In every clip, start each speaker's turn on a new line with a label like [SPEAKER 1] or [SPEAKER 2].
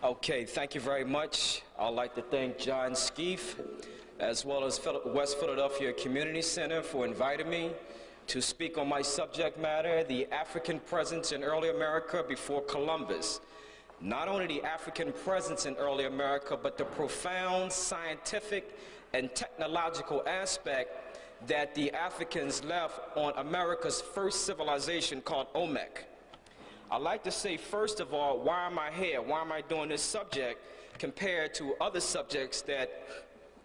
[SPEAKER 1] Okay, thank you very much. I'd like to thank John Skeef, as well as West Philadelphia Community Center, for inviting me to speak on my subject matter, the African presence in early America before Columbus. Not only the African presence in early America, but the profound scientific and technological aspect that the Africans left on America's first civilization called Olmec. I'd like to say, first of all, why am I here? Why am I doing this subject compared to other subjects that,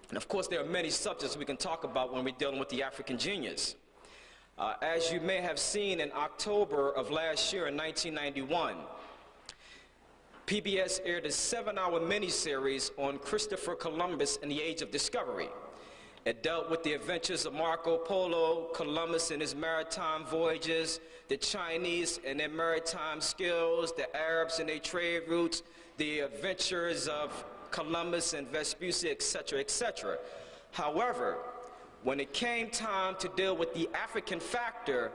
[SPEAKER 1] and of course there are many subjects we can talk about when we're dealing with the African genius. As you may have seen in October of last year in 1991, PBS aired a 7-hour miniseries on Christopher Columbus and the Age of Discovery. It dealt with the adventures of Marco Polo, Columbus and his maritime voyages, the Chinese and their maritime skills, the Arabs and their trade routes, the adventures of Columbus and Vespucci, etc., etc. However, when it came time to deal with the African factor,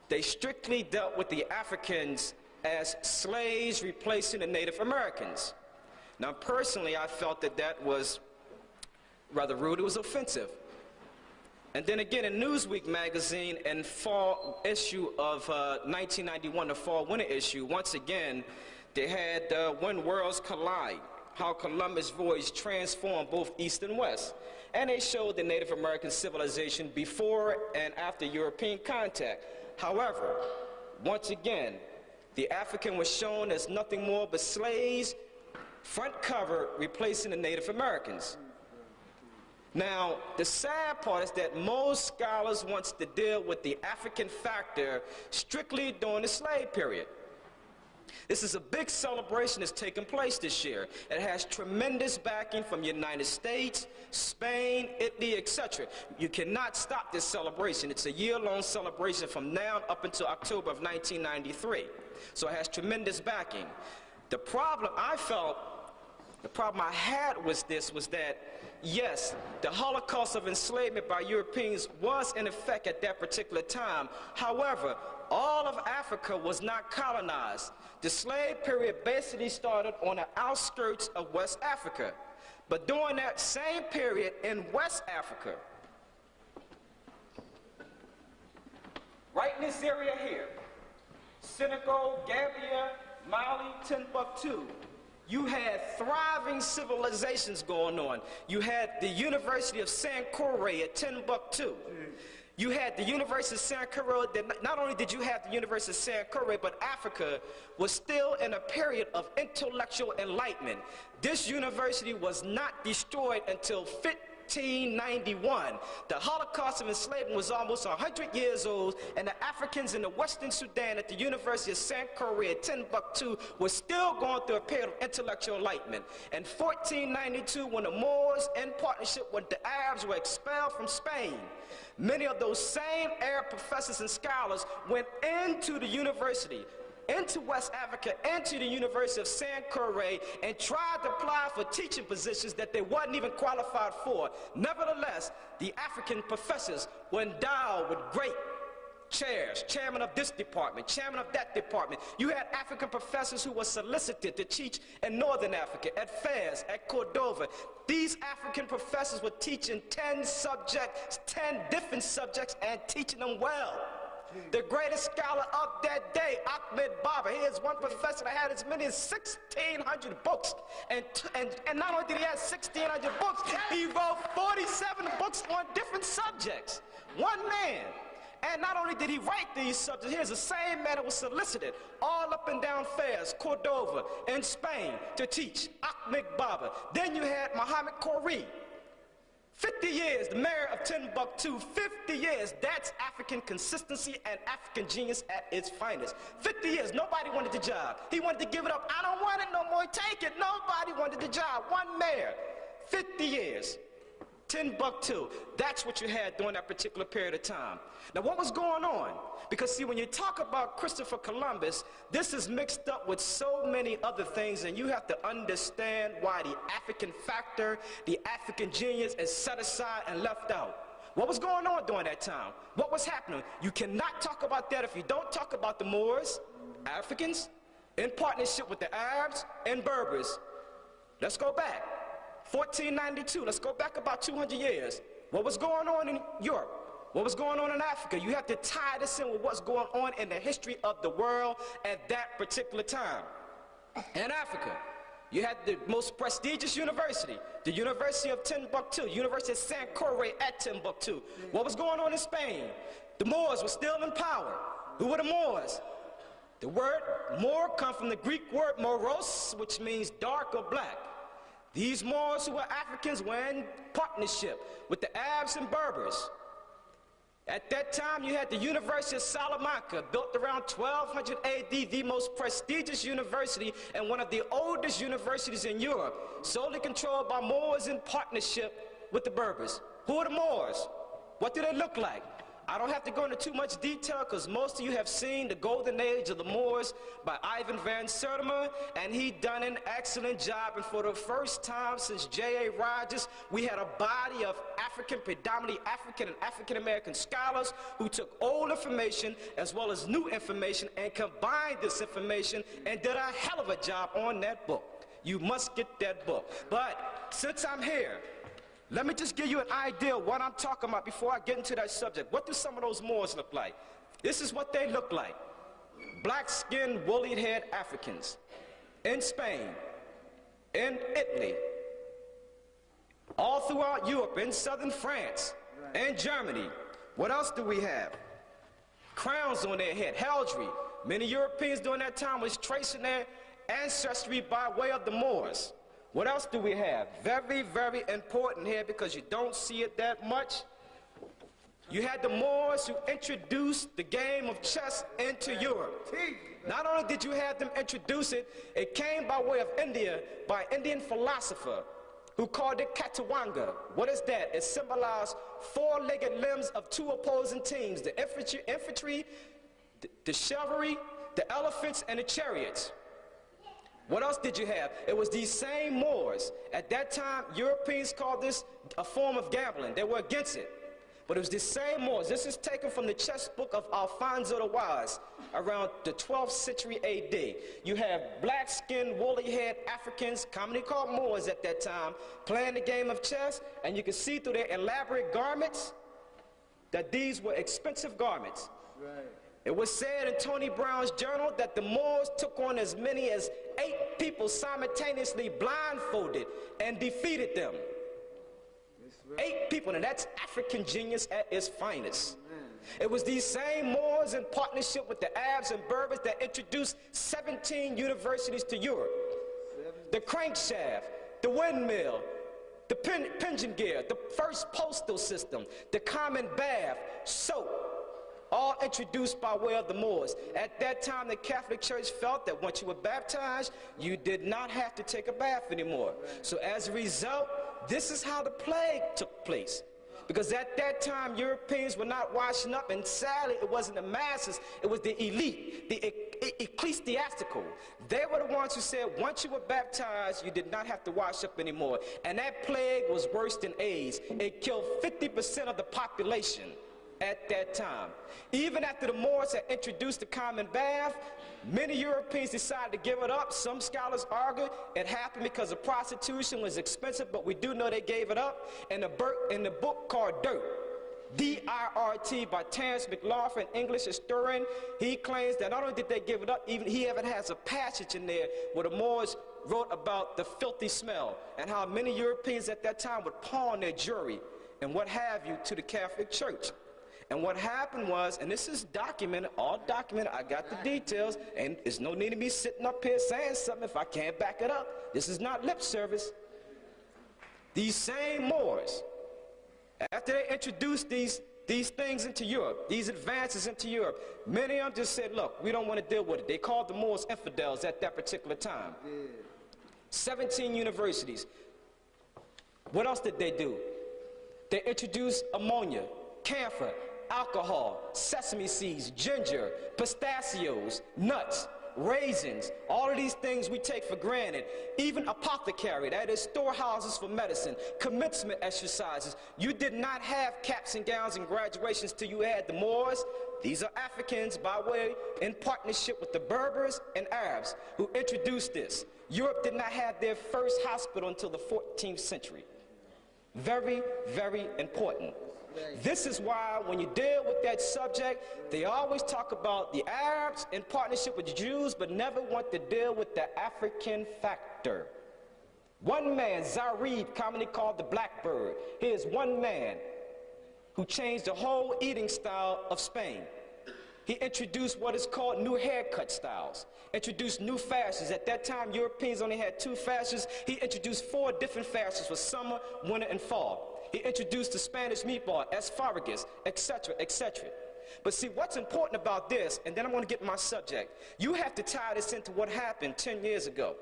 [SPEAKER 1] they strictly dealt with the Africans as slaves replacing the Native Americans. Now, personally, I felt that that was rather rude. It was offensive. And then again, in Newsweek magazine in fall issue of 1991, the fall winter issue, once again, they had When Worlds Collide, how Columbus' voyage transformed both East and West. And they showed the Native American civilization before and after European contact. However, once again, the African was shown as nothing more but slaves, front cover, replacing the Native Americans. Now, the sad part is that most scholars want to deal with the African factor strictly during the slave period. This is a big celebration that's taking place this year. It has tremendous backing from the United States, Spain, Italy, etc. You cannot stop this celebration. It's a year-long celebration from now up until October of 1993. So it has tremendous backing. The problem I had was that, yes, the Holocaust of enslavement by Europeans was in effect at that particular time. However, all of Africa was not colonized. The slave period basically started on the outskirts of West Africa. But during that same period in West Africa, right in this area here, Senegal, Gambia, Mali, Timbuktu, you had thriving civilizations going on. You had the University of Sankore at Timbuktu. You had the University of Sankore. Not only did you have the University of Sankore, but Africa was still in a period of intellectual enlightenment. This university was not destroyed until 1591. The Holocaust of enslavement was almost 100 years old, and the Africans in the Western Sudan at the University of Sankore at Timbuktu were still going through a period of intellectual enlightenment. In 1492, when the Moors, in partnership with the Arabs, were expelled from Spain, many of those same Arab professors and scholars went into the university, into West Africa, into the University of Sankore, and tried to apply for teaching positions that they wasn't even qualified for. Nevertheless, the African professors were endowed with great chairs, chairman of this department, chairman of that department. You had African professors who were solicited to teach in Northern Africa, at Fez, at Cordova. These African professors were teaching 10 subjects, 10 different subjects, and teaching them well. The greatest scholar of that day, Ahmed Baba, here's one professor that had as many as 1,600 books. And not only did he have 1,600 books, he wrote 47 books on different subjects. One man. And not only did he write these subjects, here's the same man that was solicited all up and down Fez, Cordova, in Spain to teach, Ahmed Baba. Then you had Muhammad Khoury. 50 years, the mayor of Timbuktu, 50 years. That's African consistency and African genius at its finest. 50 years, nobody wanted the job. He wanted to give it up. I don't want it no more, take it. Nobody wanted the job. One mayor, 50 years. Timbuktu. That's what you had during that particular period of time. Now, what was going on? Because, see, when you talk about Christopher Columbus, this is mixed up with so many other things, and you have to understand why the African factor, the African genius is set aside and left out. What was going on during that time? What was happening? You cannot talk about that if you don't talk about the Moors, Africans, in partnership with the Arabs and Berbers. Let's go back. 1492, let's go back about 200 years. What was going on in Europe? What was going on in Africa? You have to tie this in with what's going on in the history of the world at that particular time. In Africa, you had the most prestigious university, the University of Timbuktu, University of Sankore at Timbuktu. What was going on in Spain? The Moors were still in power. Who were the Moors? The word Moor comes from the Greek word moros, which means dark or black. These Moors who were Africans were in partnership with the Arabs and Berbers. At that time, you had the University of Salamanca, built around 1200 AD, the most prestigious university and one of the oldest universities in Europe, solely controlled by Moors in partnership with the Berbers. Who are the Moors? What do they look like? I don't have to go into too much detail because most of you have seen The Golden Age of the Moors by Ivan van Sertima, and he done an excellent job. And for the first time since J.A. Rogers, we had a body of predominantly African and African-American scholars who took old information as well as new information and combined this information and did a hell of a job on that book. You must get that book. But since I'm here, let me just give you an idea of what I'm talking about before I get into that subject. What do some of those Moors look like? This is what they look like. Black-skinned, woolly-haired Africans in Spain, in Italy, all throughout Europe, in southern France, and Germany. What else do we have? Crowns on their head, heraldry. Many Europeans during that time was tracing their ancestry by way of the Moors. What else do we have? Very, very important here because you don't see it that much. You had the Moors who introduced the game of chess into Europe. Not only did you have them introduce it, it came by way of India by an Indian philosopher who called it Katawanga. What is that? It symbolized four-legged limbs of two opposing teams, the infantry, the chivalry, the elephants, and the chariots. What else did you have? It was these same Moors. At that time, Europeans called this a form of gambling. They were against it. But it was the same Moors. This is taken from the chess book of Alfonso the Wise around the 12th century AD. You have black-skinned, woolly-haired Africans, commonly called Moors at that time, playing the game of chess, and you can see through their elaborate garments that these were expensive garments. Right. It was said in Tony Brown's journal that the Moors took on as many as 8 people simultaneously blindfolded and defeated them. 8 people, and that's African genius at its finest. It was these same Moors in partnership with the Arabs and Berbers that introduced 17 universities to Europe. The crankshaft, the windmill, the pension gear, the first postal system, the common bath, soap, all introduced by way of the Moors. At that time, the Catholic Church felt that once you were baptized, you did not have to take a bath anymore. So as a result, this is how the plague took place. Because at that time, Europeans were not washing up, and sadly, it wasn't the masses, it was the elite, the ecclesiastical. They were the ones who said once you were baptized, you did not have to wash up anymore. And that plague was worse than AIDS. It killed 50% of the population at that time. Even after the Moors had introduced the common bath, many Europeans decided to give it up. Some scholars argue it happened because the prostitution was expensive, but we do know they gave it up. In the book called Dirt, D-I-R-T, by Terence McLaughlin, English historian, he claims that not only did they give it up, even he even has a passage in there where the Moors wrote about the filthy smell and how many Europeans at that time would pawn their jewelry and what have you to the Catholic Church. And what happened was, and this is documented, all documented, I got the details, and there's no need of me sitting up here saying something if I can't back it up. This is not lip service. These same Moors, after they introduced these things into Europe, these advances into Europe, many of them just said, look, we don't want to deal with it. They called the Moors infidels at that particular time. 17 universities. What else did they do? They introduced ammonia, camphor, alcohol, sesame seeds, ginger, pistachios, nuts, raisins, all of these things we take for granted. Even apothecary, that is storehouses for medicine, commencement exercises. You did not have caps and gowns and graduations till you had the Moors. These are Africans by way, in partnership with the Berbers and Arabs who introduced this. Europe did not have their first hospital until the 14th century. Very, very important. This is why when you deal with that subject, they always talk about the Arabs in partnership with the Jews, but never want to deal with the African factor. One man, Zarib, commonly called the Blackbird, he is one man who changed the whole eating style of Spain. He introduced what is called new haircut styles, introduced new fashions. At that time, Europeans only had 2 fashions. He introduced 4 different fashions for summer, winter, and fall. He introduced the Spanish meatball, asparagus, etc., etc. But see, what's important about this, and then I'm going to get to my subject, you have to tie this into what happened 10 years ago.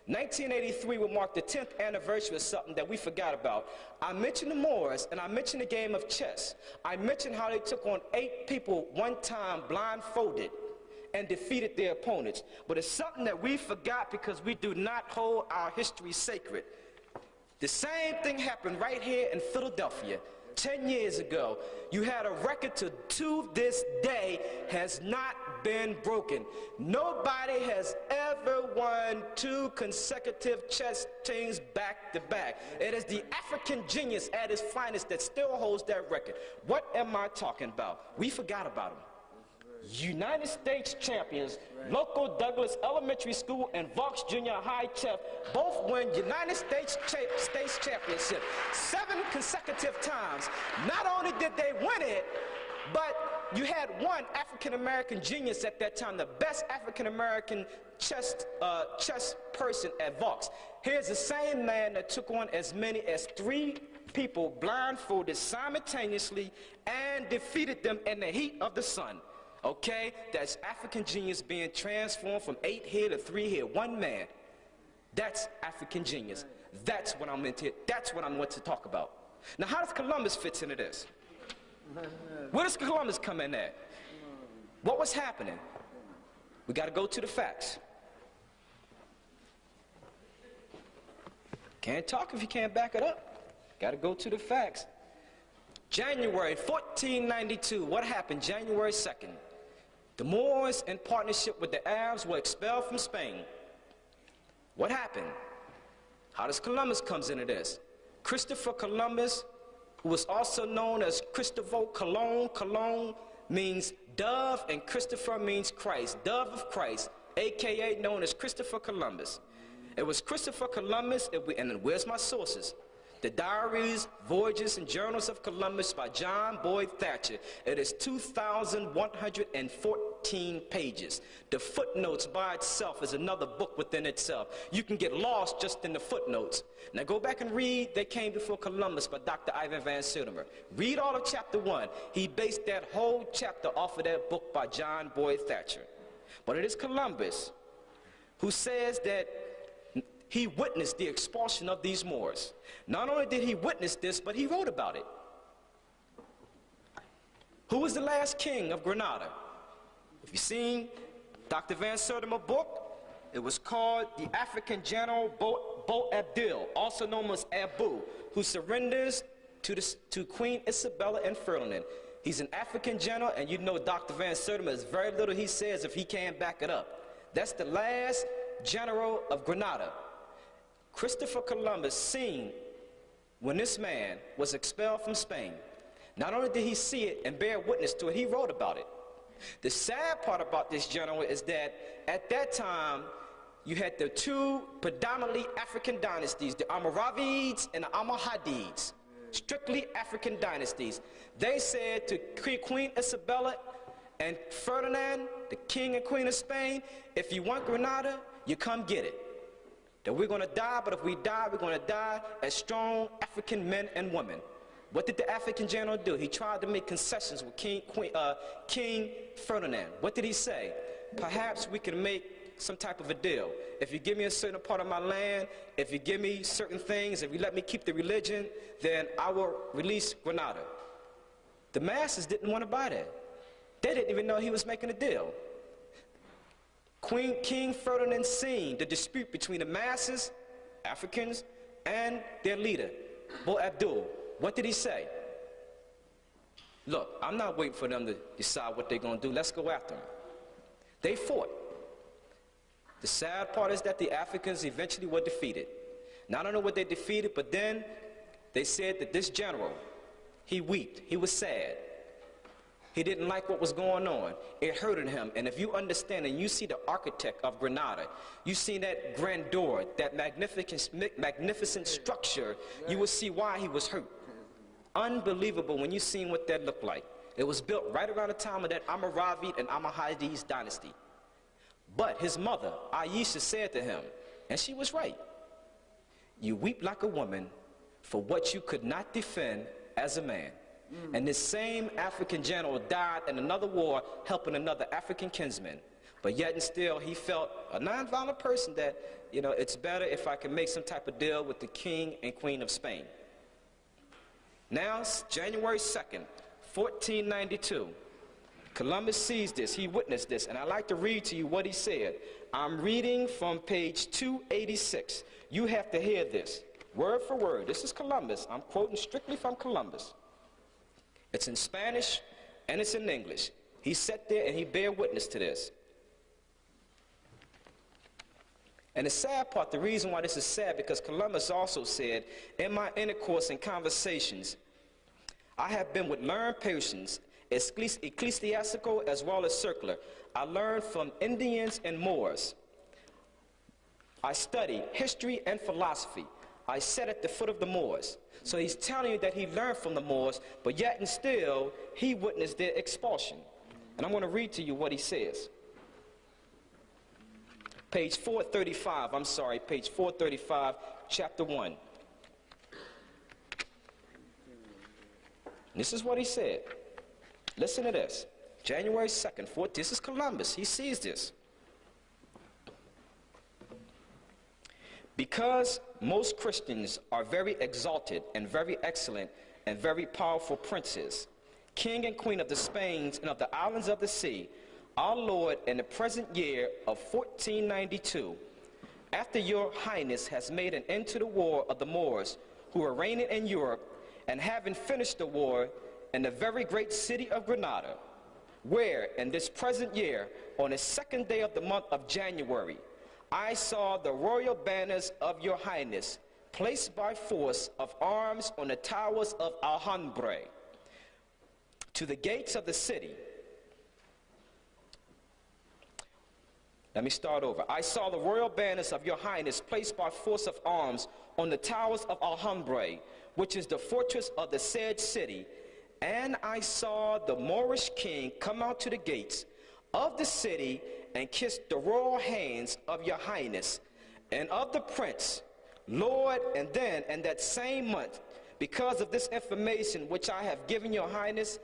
[SPEAKER 1] 1983 will mark the 10th anniversary of something that we forgot about. I mentioned the Moors, and I mentioned the game of chess. I mentioned how they took on 8 people one time blindfolded and defeated their opponents. But it's something that we forgot because we do not hold our history sacred. The same thing happened right here in Philadelphia 10 years ago. You had a record to this day has not been broken. Nobody has ever won 2 consecutive chess teams back to back. It is the African genius at his finest that still holds that record. What am I talking about? We forgot about him. United States champions, local Douglas Elementary School and Vaux Junior High Chef both win United States championship 7 consecutive times. Not only did they win it, but you had one African-American genius at that time, the best African-American chess person at Vaux. Here's the same man that took on as many as 3 people blindfolded simultaneously and defeated them in the heat of the sun. Okay, that's African genius being transformed from 8 here to 3 here. One man. That's African genius. That's what I'm into. That's what I'm want to talk about. Now, how does Columbus fit into this? Where does Columbus come in at? What was happening? We got to go to the facts. Can't talk if you can't back it up. Got to go to the facts. January 1492. What happened January 2nd? The Moors, in partnership with the Arabs, were expelled from Spain. What happened? How does Columbus comes into this? Christopher Columbus, who was also known as Christopher Colon. Colon means dove, and Christopher means Christ. Dove of Christ, a.k.a. known as Christopher Columbus. It was Christopher Columbus, and where's my sources? The Diaries, Voyages, and Journals of Columbus by John Boyd Thatcher. It is 2,114 pages. The footnotes by itself is another book within itself. You can get lost just in the footnotes. Now go back and read They Came Before Columbus by Dr. Ivan Van Sertima. Read all of chapter 1. He based that whole chapter off of that book by John Boyd Thatcher. But it is Columbus who says that he witnessed the expulsion of these Moors. Not only did he witness this, but he wrote about it. Who was the last king of Granada? If you've seen Dr. Van Sertima's book, it was called The African General Boabdil, also known as Abu, who surrenders to Queen Isabella and Ferdinand. He's an African general, and you know Dr. Van Sertima is very little he says if he can't back it up. That's the last general of Granada. Christopher Columbus seen when this man was expelled from Spain. Not only did he see it and bear witness to it, he wrote about it. The sad part about this general is that at that time, you had the 2 predominantly African dynasties, the Almoravids and the Almohadids, strictly African dynasties. They said to Queen Isabella and Ferdinand, the king and queen of Spain, if you want Granada, you come get it. That we're going to die, but if we die, we're going to die as strong African men and women. What did the African general do? He tried to make concessions with King Ferdinand. What did he say? Perhaps we can make some type of a deal. If you give me a certain part of my land, if you give me certain things, if you let me keep the religion, then I will release Granada. The masses didn't want to buy that. They didn't even know he was making a deal. King Ferdinand seen the dispute between the masses, Africans, and their leader, Bo Abdul. What did he say? Look, I'm not waiting for them to decide what they're going to do. Let's go after them. They fought. The sad part is that the Africans eventually were defeated. Now, I don't know what they defeated, but then they said that this general, he wept. He was sad. He didn't like what was going on. It hurted him. And if you understand and you see the architect of Grenada, you see that grandeur, that magnificent structure, you will see why he was hurt. Unbelievable when you seen what that looked like. It was built right around the time of that Almoravid and Almohades dynasty. But his mother, Aisha, said to him, and she was right, you weep like a woman for what you could not defend as a man. And this same African general died in another war helping another African kinsman. But yet and still, he felt, a nonviolent person, that, you know, it's better if I can make some type of deal with the king and queen of Spain. Now, January 2nd, 1492, Columbus sees this, he witnessed this, and I'd like to read to you what he said. I'm reading from page 286. You have to hear this, word for word. This is Columbus. I'm quoting strictly from Columbus. It's in Spanish and it's in English. He sat there and he bear witness to this. And the sad part, the reason why this is sad, because Columbus also said, in my intercourse and conversations, I have been with learned persons, ecclesiastical as well as secular. I learned from Indians and Moors. I studied history and philosophy. I sat at the foot of the Moors. So he's telling you that he learned from the Moors, but yet and still, he witnessed their expulsion. And I'm going to read to you what he says. Page 435, page 435, chapter 1. This is what he said. Listen to this. January 2nd, 4th, this is Columbus. He sees this. Because most Christians are very exalted and very excellent and very powerful princes, king and queen of the Spains and of the islands of the sea, our Lord, in the present year of 1492, after your highness has made an end to the war of the Moors who are reigning in Europe, and having finished the war in the very great city of Grenada, where in this present year, on the 2nd day of the month of January, I saw the royal banners of your highness placed by force of arms on the towers of Alhambra to the gates of the city. Let me start over. I saw the royal banners of your highness placed by force of arms on the towers of Alhambra, which is the fortress of the said city, and I saw the Moorish king come out to the gates of the city and kiss the royal hands of your highness and of the prince, Lord, and then in that same month, because of this information which I have given your highness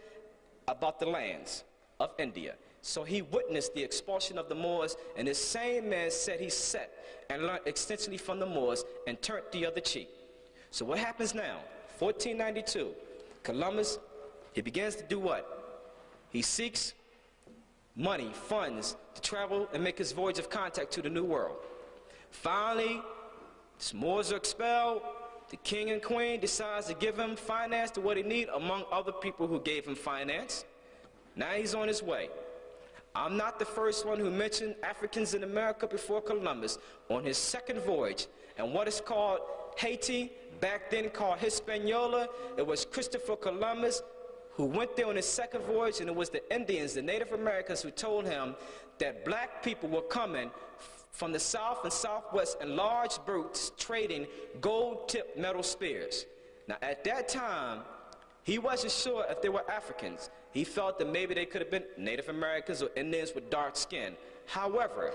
[SPEAKER 1] about the lands of India. So he witnessed the expulsion of the Moors, and this same man said he sat and learned extensively from the Moors and turned the other cheek. So what happens now? 1492, Columbus, he begins to do what? He seeks money, funds, to travel and make his voyage of contact to the New World. Finally, the Moors are expelled. The king and queen decides to give him finance to what he needs, among other people who gave him finance. Now he's on his way. I'm not the first one who mentioned Africans in America before Columbus on his second voyage. And what is called Haiti, back then called Hispaniola, it was Christopher Columbus who went there on his second voyage, and it was the Indians, the Native Americans, who told him that black people were coming from the south and southwest in large boats trading gold-tipped metal spears. Now at that time, he wasn't sure if they were Africans. He felt that maybe they could have been Native Americans or Indians with dark skin. However,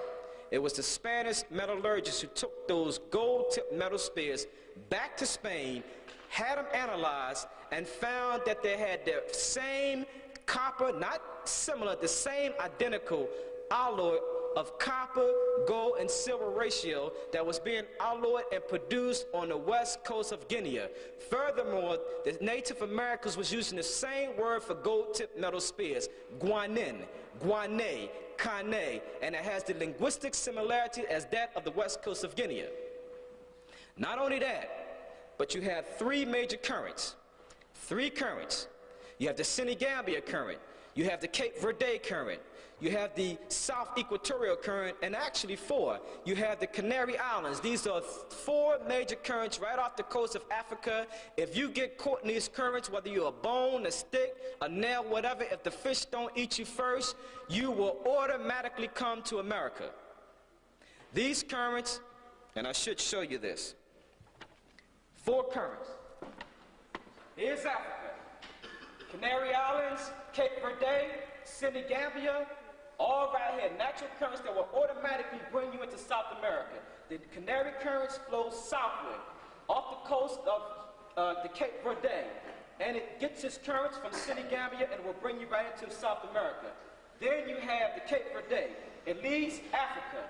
[SPEAKER 1] it was the Spanish metallurgists who took those gold-tipped metal spears back to Spain, had them analyzed, and found that they had the same copper, not similar, the same identical alloy of copper, gold, and silver ratio that was being alloyed and produced on the west coast of Guinea. Furthermore, the Native Americans was using the same word for gold-tipped metal spears, guanin, guane, kane, and it has the linguistic similarity as that of the west coast of Guinea. Not only that, but you have three major currents. Three currents. You have the Senegambia current, you have the Cape Verde current, you have the South Equatorial current, and actually four. You have the Canary Islands. These are four major currents right off the coast of Africa. If you get caught in these currents, whether you're a bone, a stick, a nail, whatever, if the fish don't eat you first, you will automatically come to America. These currents, and I should show you this, four currents. Here's Africa. Canary Islands, Cape Verde, Senegambia, all right here, natural currents that will automatically bring you into South America. The Canary currents flow southward, off the coast of the Cape Verde, and it gets its currents from Senegambia and will bring you right into South America. Then you have the Cape Verde. It leaves Africa.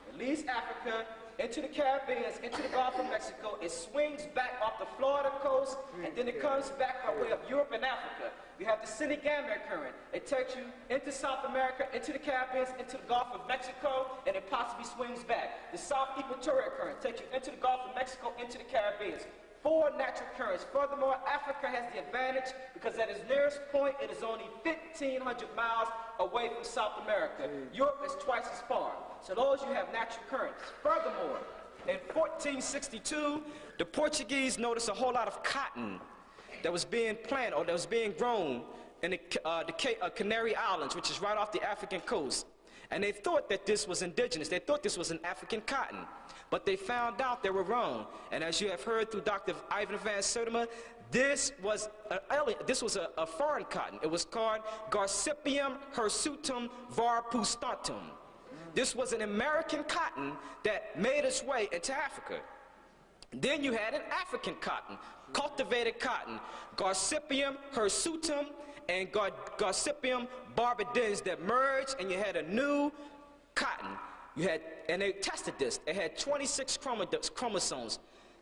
[SPEAKER 1] It leaves Africa into the Caribbean, into the Gulf of Mexico. It swings back off the Florida coast, and then it comes back by way of Europe and Africa. You have the Senegambia current. It takes you into South America, into the Caribbean, into the Gulf of Mexico, and it possibly swings back. The South Equatorial current takes you into the Gulf of Mexico, into the Caribbean. Four natural currents. Furthermore, Africa has the advantage because at its nearest point, it is only 1,500 miles away from South America. Europe is twice as far. So those you have natural currents. Furthermore, in 1462, the Portuguese noticed a whole lot of cotton that was being planted or that was being grown in the Canary Islands, which is right off the African coast. And they thought that this was indigenous. They thought this was an African cotton. But they found out they were wrong. And as you have heard through Dr. Ivan Van Sertima, this was a foreign cotton. It was called Garcipium hirsutum varpustantum. This was an American cotton that made its way into Africa. Then you had an African cotton, cultivated cotton, Garcipium hirsutum and Garcipium barbadens that merged, and you had a new cotton. And they tested this. It had 26 chromosomes,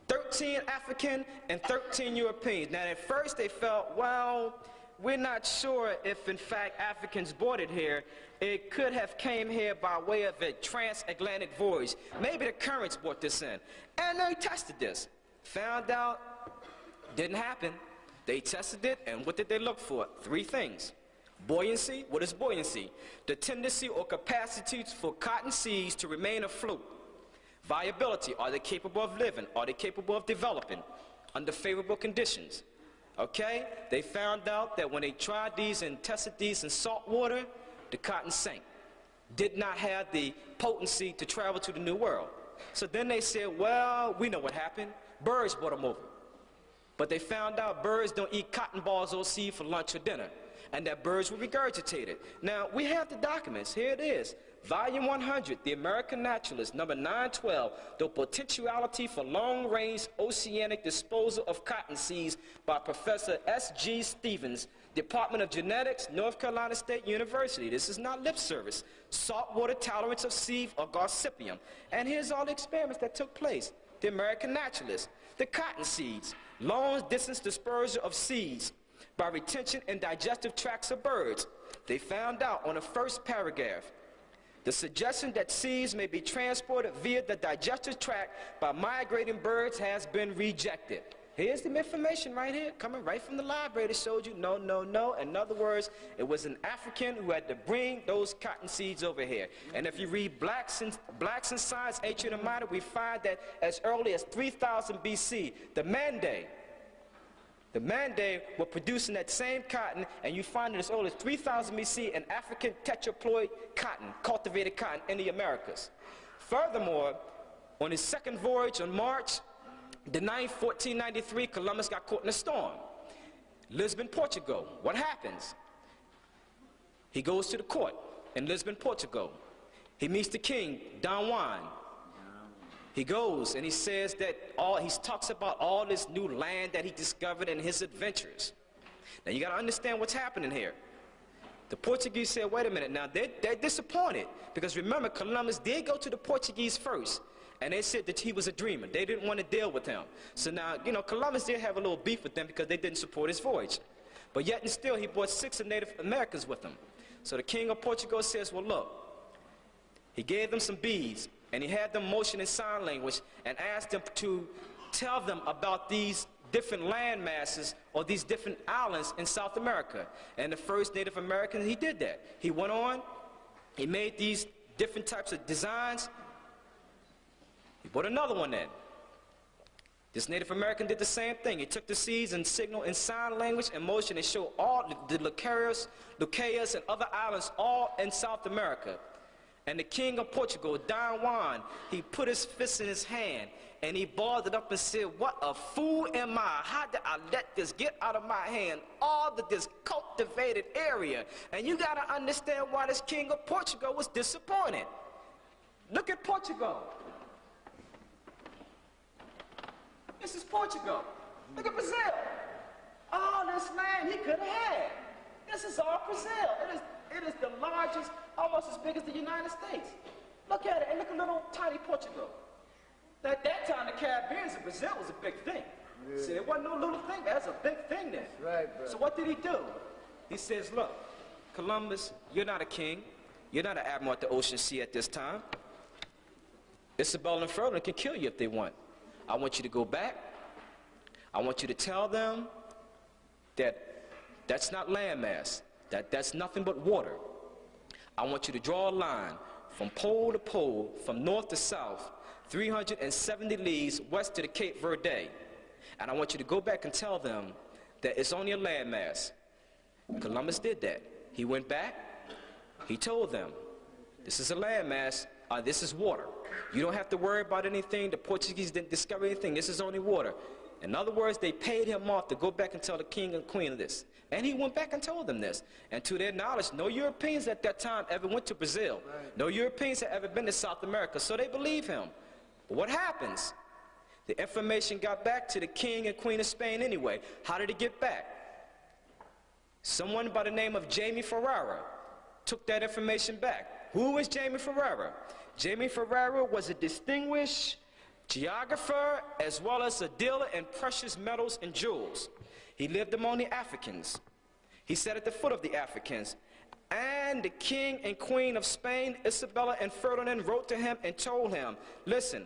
[SPEAKER 1] 13 African and 13 European. Now at first they felt, well, we're not sure if in fact Africans brought it here. It could have came here by way of a transatlantic voyage. Maybe the currents brought this in. And they tested this. Found out, didn't happen. They tested it, and what did they look for? Three things. Buoyancy. What is buoyancy? The tendency or capacity for cotton seeds to remain afloat. Viability. Are they capable of living? Are they capable of developing under favorable conditions? Okay? They found out that when they tried these and tested these in salt water, the cotton sank. Did not have the potency to travel to the New World. So then they said, well, we know what happened. Birds brought them over. But they found out birds don't eat cotton balls or seed for lunch or dinner, and that birds were regurgitated. Now, we have the documents. Here it is. Volume 100, The American Naturalist, number 912, The Potentiality for Long-Range Oceanic Disposal of Cotton Seeds by Professor S.G. Stevens, Department of Genetics, North Carolina State University. This is not lip service. Saltwater tolerance of seed or Garcipium. And here's all the experiments that took place. The American Naturalist, the cotton seeds, long-distance dispersal of seeds by retention in digestive tracts of birds. They found out on the first paragraph, the suggestion that seeds may be transported via the digestive tract by migrating birds has been rejected. Here's the information right here, coming right from the library that showed you no, no, no. In other words, it was an African who had to bring those cotton seeds over here. And if you read Blacks in Science, Ancient and Modern, we find that as early as 3000 BC, the Mande were producing that same cotton, and you find it as early as 3000 BC an African tetraploid cotton, cultivated cotton in the Americas. Furthermore, on his second voyage on March the 9th, 1493, Columbus got caught in a storm. Lisbon, Portugal. What happens? He goes to the court in Lisbon, Portugal. He meets the king, Don Juan. He goes and he says that he talks about all this new land that he discovered in his adventures. Now you got to understand what's happening here. The Portuguese said, wait a minute, now they're disappointed, because remember, Columbus did go to the Portuguese first, and they said that he was a dreamer. They didn't want to deal with him. So now, you know, Columbus did have a little beef with them because they didn't support his voyage. But yet and still, he brought 6 Native Americans with him. So the king of Portugal says, well, look, he gave them some beads, and he had them motion in sign language, and asked them to tell them about these different land masses or these different islands in South America. And the first Native American, he did that. He went on, he made these different types of designs. He put another one in. This Native American did the same thing. He took the seeds and signal in sign language and motion and showed all the Lucayas and other islands all in South America. And the king of Portugal, Don Juan, he put his fist in his hand and he balled it up and said, what a fool am I? How did I let this get out of my hand? All of this cultivated area. And you got to understand why this king of Portugal was disappointed. Look at Portugal. This is Portugal. Look at Brazil. All this land he could have had. This is all Brazil. It is the largest, almost as big as the United States. Look at it, and look at little tiny Portugal. Now, at that time, the Caribbean and Brazil was a big thing. Yeah. See, it wasn't no little thing, that's a big thing then.
[SPEAKER 2] That's right, bro.
[SPEAKER 1] So what did he do? He says, look, Columbus, you're not a king. You're not an admiral at the ocean sea at this time. Isabella and Ferdinand can kill you if they want. I want you to go back. I want you to tell them that that's not landmass. That's nothing but water. I want you to draw a line from pole to pole, from north to south, 370 leagues west to the Cape Verde. And I want you to go back and tell them that it's only a landmass. Columbus did that. He went back, he told them, this is a landmass, this is water. You don't have to worry about anything. The Portuguese didn't discover anything. This is only water. In other words, they paid him off to go back and tell the king and queen of this. And he went back and told them this. And to their knowledge, no Europeans at that time ever went to Brazil. Right. No Europeans had ever been to South America, so they believe him. But what happens? The information got back to the king and queen of Spain anyway. How did it get back? Someone by the name of Jaime Ferreira took that information back. Who is Jaime Ferreira? Jaime Ferreira was a distinguished geographer as well as a dealer in precious metals and jewels. He lived among the Africans. He sat at the foot of the Africans. And the king and queen of Spain, Isabella and Ferdinand, wrote to him and told him, listen,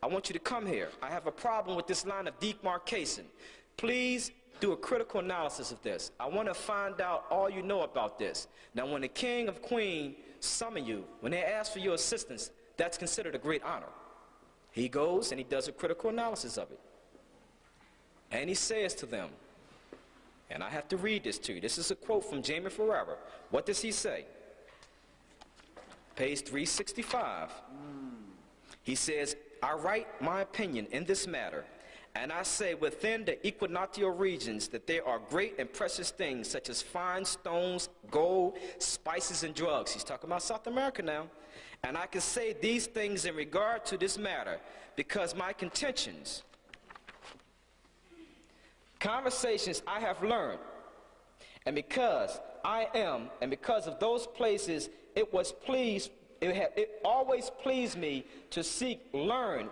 [SPEAKER 1] I want you to come here. I have a problem with this line of demarcation. Please do a critical analysis of this. I want to find out all you know about this. Now, when the king and queen summon you, when they ask for your assistance, that's considered a great honor. He goes and he does a critical analysis of it. And he says to them, and I have to read this to you. This is a quote from Jaime Ferreira. What does he say? Page 365. He says, I write my opinion in this matter, and I say within the equinoctial regions that there are great and precious things such as fine stones, gold, spices, and drugs. He's talking about South America now. And I can say these things in regard to this matter because my contentions, conversations I have learned, and because I am, and because of those places, it always pleased me to seek, learn.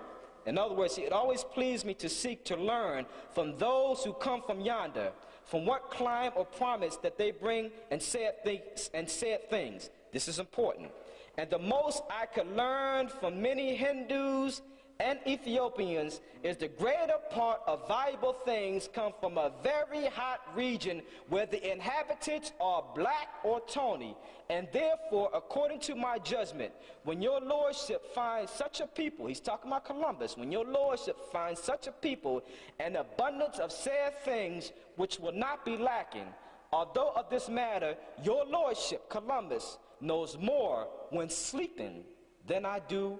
[SPEAKER 1] In other words, it always pleased me to seek to learn from those who come from yonder, from what clime or promise that they bring and said things. This is important. And the most I could learn from many Hindus and Ethiopians is the greater part of valuable things come from a very hot region where the inhabitants are black or tawny. And therefore, according to my judgment, when your lordship finds such a people, he's talking about Columbus, when your lordship finds such a people, an abundance of said things which will not be lacking, although of this matter, your lordship, Columbus, knows more when sleeping than I do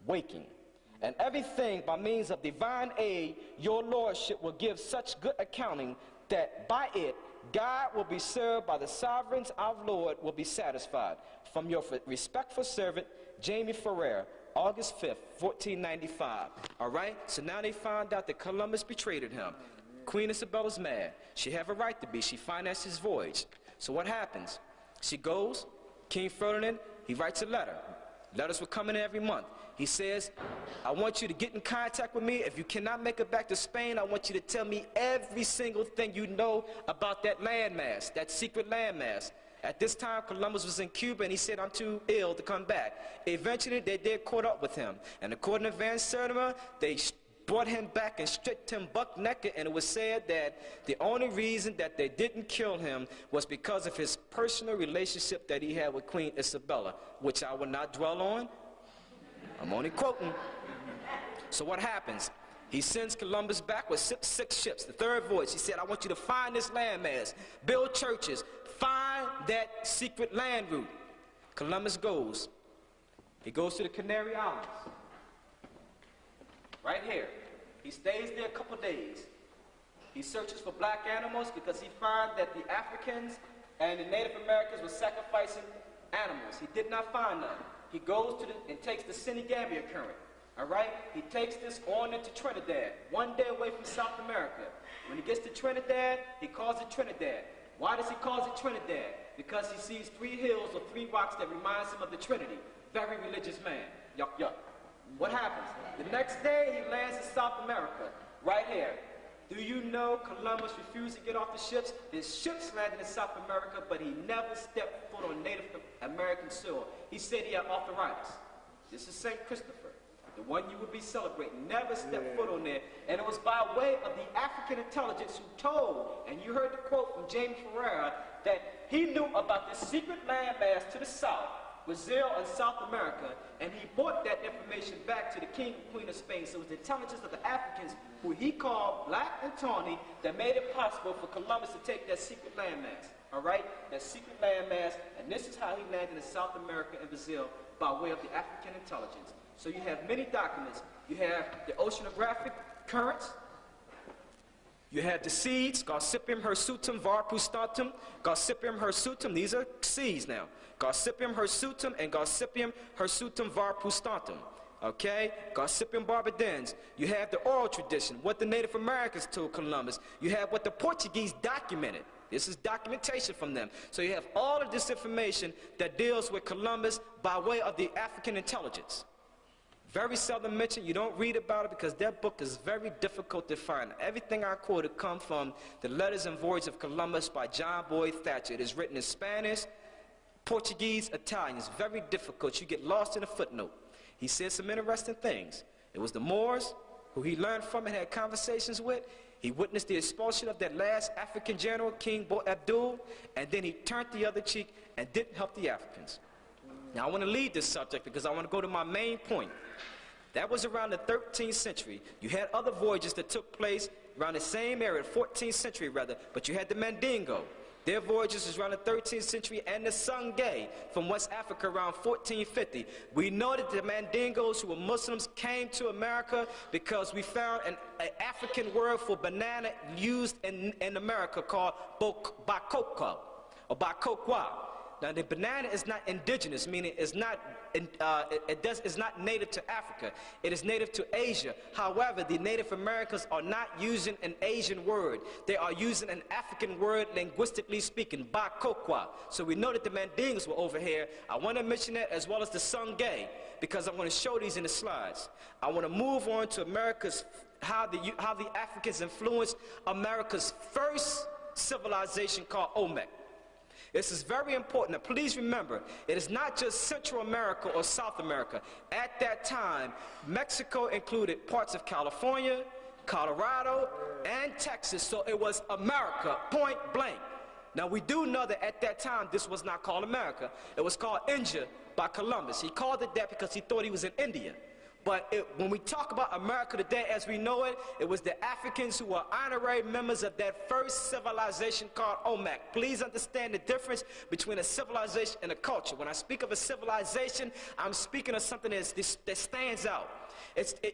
[SPEAKER 1] waking. And everything by means of divine aid, your lordship will give such good accounting that by it, God will be served by the sovereigns, our Lord will be satisfied. From your respectful servant, Jaime Ferreira, August 5th, 1495. All right? So now they found out that Columbus betrayed him. Queen Isabella's mad. She have a right to be. She financed his voyage. So what happens? She goes, King Ferdinand, he writes a letter. Letters were coming in every month. He says, I want you to get in contact with me. If you cannot make it back to Spain, I want you to tell me every single thing you know about that landmass, that secret landmass. At this time, Columbus was in Cuba, and he said, I'm too ill to come back. Eventually, they did caught up with him. And according to Van Sertima, they brought him back and stripped him buck naked, and it was said that the only reason that they didn't kill him was because of his personal relationship that he had with Queen Isabella, which I will not dwell on. I'm only quoting. So what happens? He sends Columbus back with 6 ships. The third voyage, he said, I want you to find this landmass, build churches, find that secret land route. Columbus goes. He goes to the Canary Islands. Right here. He stays there a couple days. He searches for black animals because he found that the Africans and the Native Americans were sacrificing animals. He did not find none. He goes to and takes the Senegambia current. All right? He takes this on into Trinidad, 1 day away from South America. When he gets to Trinidad, he calls it Trinidad. Why does he call it Trinidad? Because he sees 3 hills or 3 rocks that reminds him of the Trinity. Very religious man. Yuck, yuck. What happens? The next day, he lands in South America, right here. Do you know Columbus refused to get off the ships? His ships landed in South America, but he never stepped foot on Native American soil. He said he had arthritis. This is St. Christopher, the one you would be celebrating. Never stepped foot on there. And it was by way of the African intelligence who told, and you heard the quote from James Ferreira, that he knew about the secret landmass to the south, Brazil and South America, and he brought that information back to the King and Queen of Spain. So it was the intelligence of the Africans, who he called black and tawny, that made it possible for Columbus to take that secret landmass. All right? That secret landmass, and this is how he landed in South America and Brazil by way of the African intelligence. So you have many documents. You have the oceanographic currents. You have the seeds, Gossypium hirsutum var pustantum, Gossypium hirsutum, these are seeds now. Gossypium hirsutum and Gossypium hirsutum var pustantum. Okay? Gossypium barbadens. You have the oral tradition, what the Native Americans told Columbus. You have what the Portuguese documented. This is documentation from them. So you have all of this information that deals with Columbus by way of the African intelligence. Very seldom mentioned. You don't read about it because that book is very difficult to find. Everything I quoted come from the Letters and Voyages of Columbus by John Boyd Thatcher. It is written in Spanish, Portuguese, Italian. It's very difficult. You get lost in a footnote. He said some interesting things. It was the Moors who he learned from and had conversations with. He witnessed the expulsion of that last African general, King Abdul, and then he turned the other cheek and didn't help the Africans. Now I want to lead this subject because I want to go to my main point. That was around the 13th century. You had other voyages that took place around the same area, 14th century rather, but you had the Mandingo. Their voyages was around the 13th century, and the Sungay from West Africa around 1450. We know that the Mandingos, who were Muslims, came to America because we found an African word for banana used in America called bacoco, or bacoqua. Now the banana is not indigenous, meaning it's not native to Africa. It is native to Asia. However, the Native Americans are not using an Asian word. They are using an African word, linguistically speaking, bacoqua. So we know that the Mandingos were over here. I want to mention that as well as the Sungay, because I'm going to show these in the slides. I want to move on to America's, how the Africans influenced America's first civilization called Olmec. This is very important. Now, please remember, it is not just Central America or South America. At that time, Mexico included parts of California, Colorado, and Texas, so it was America, point blank. Now, we do know that at that time, this was not called America. It was called India by Columbus. He called it that because he thought he was in India. But when we talk about America today as we know it, it was the Africans who were honorary members of that first civilization called Olmec. Please understand the difference between a civilization and a culture. When I speak of a civilization, I'm speaking of something that stands out.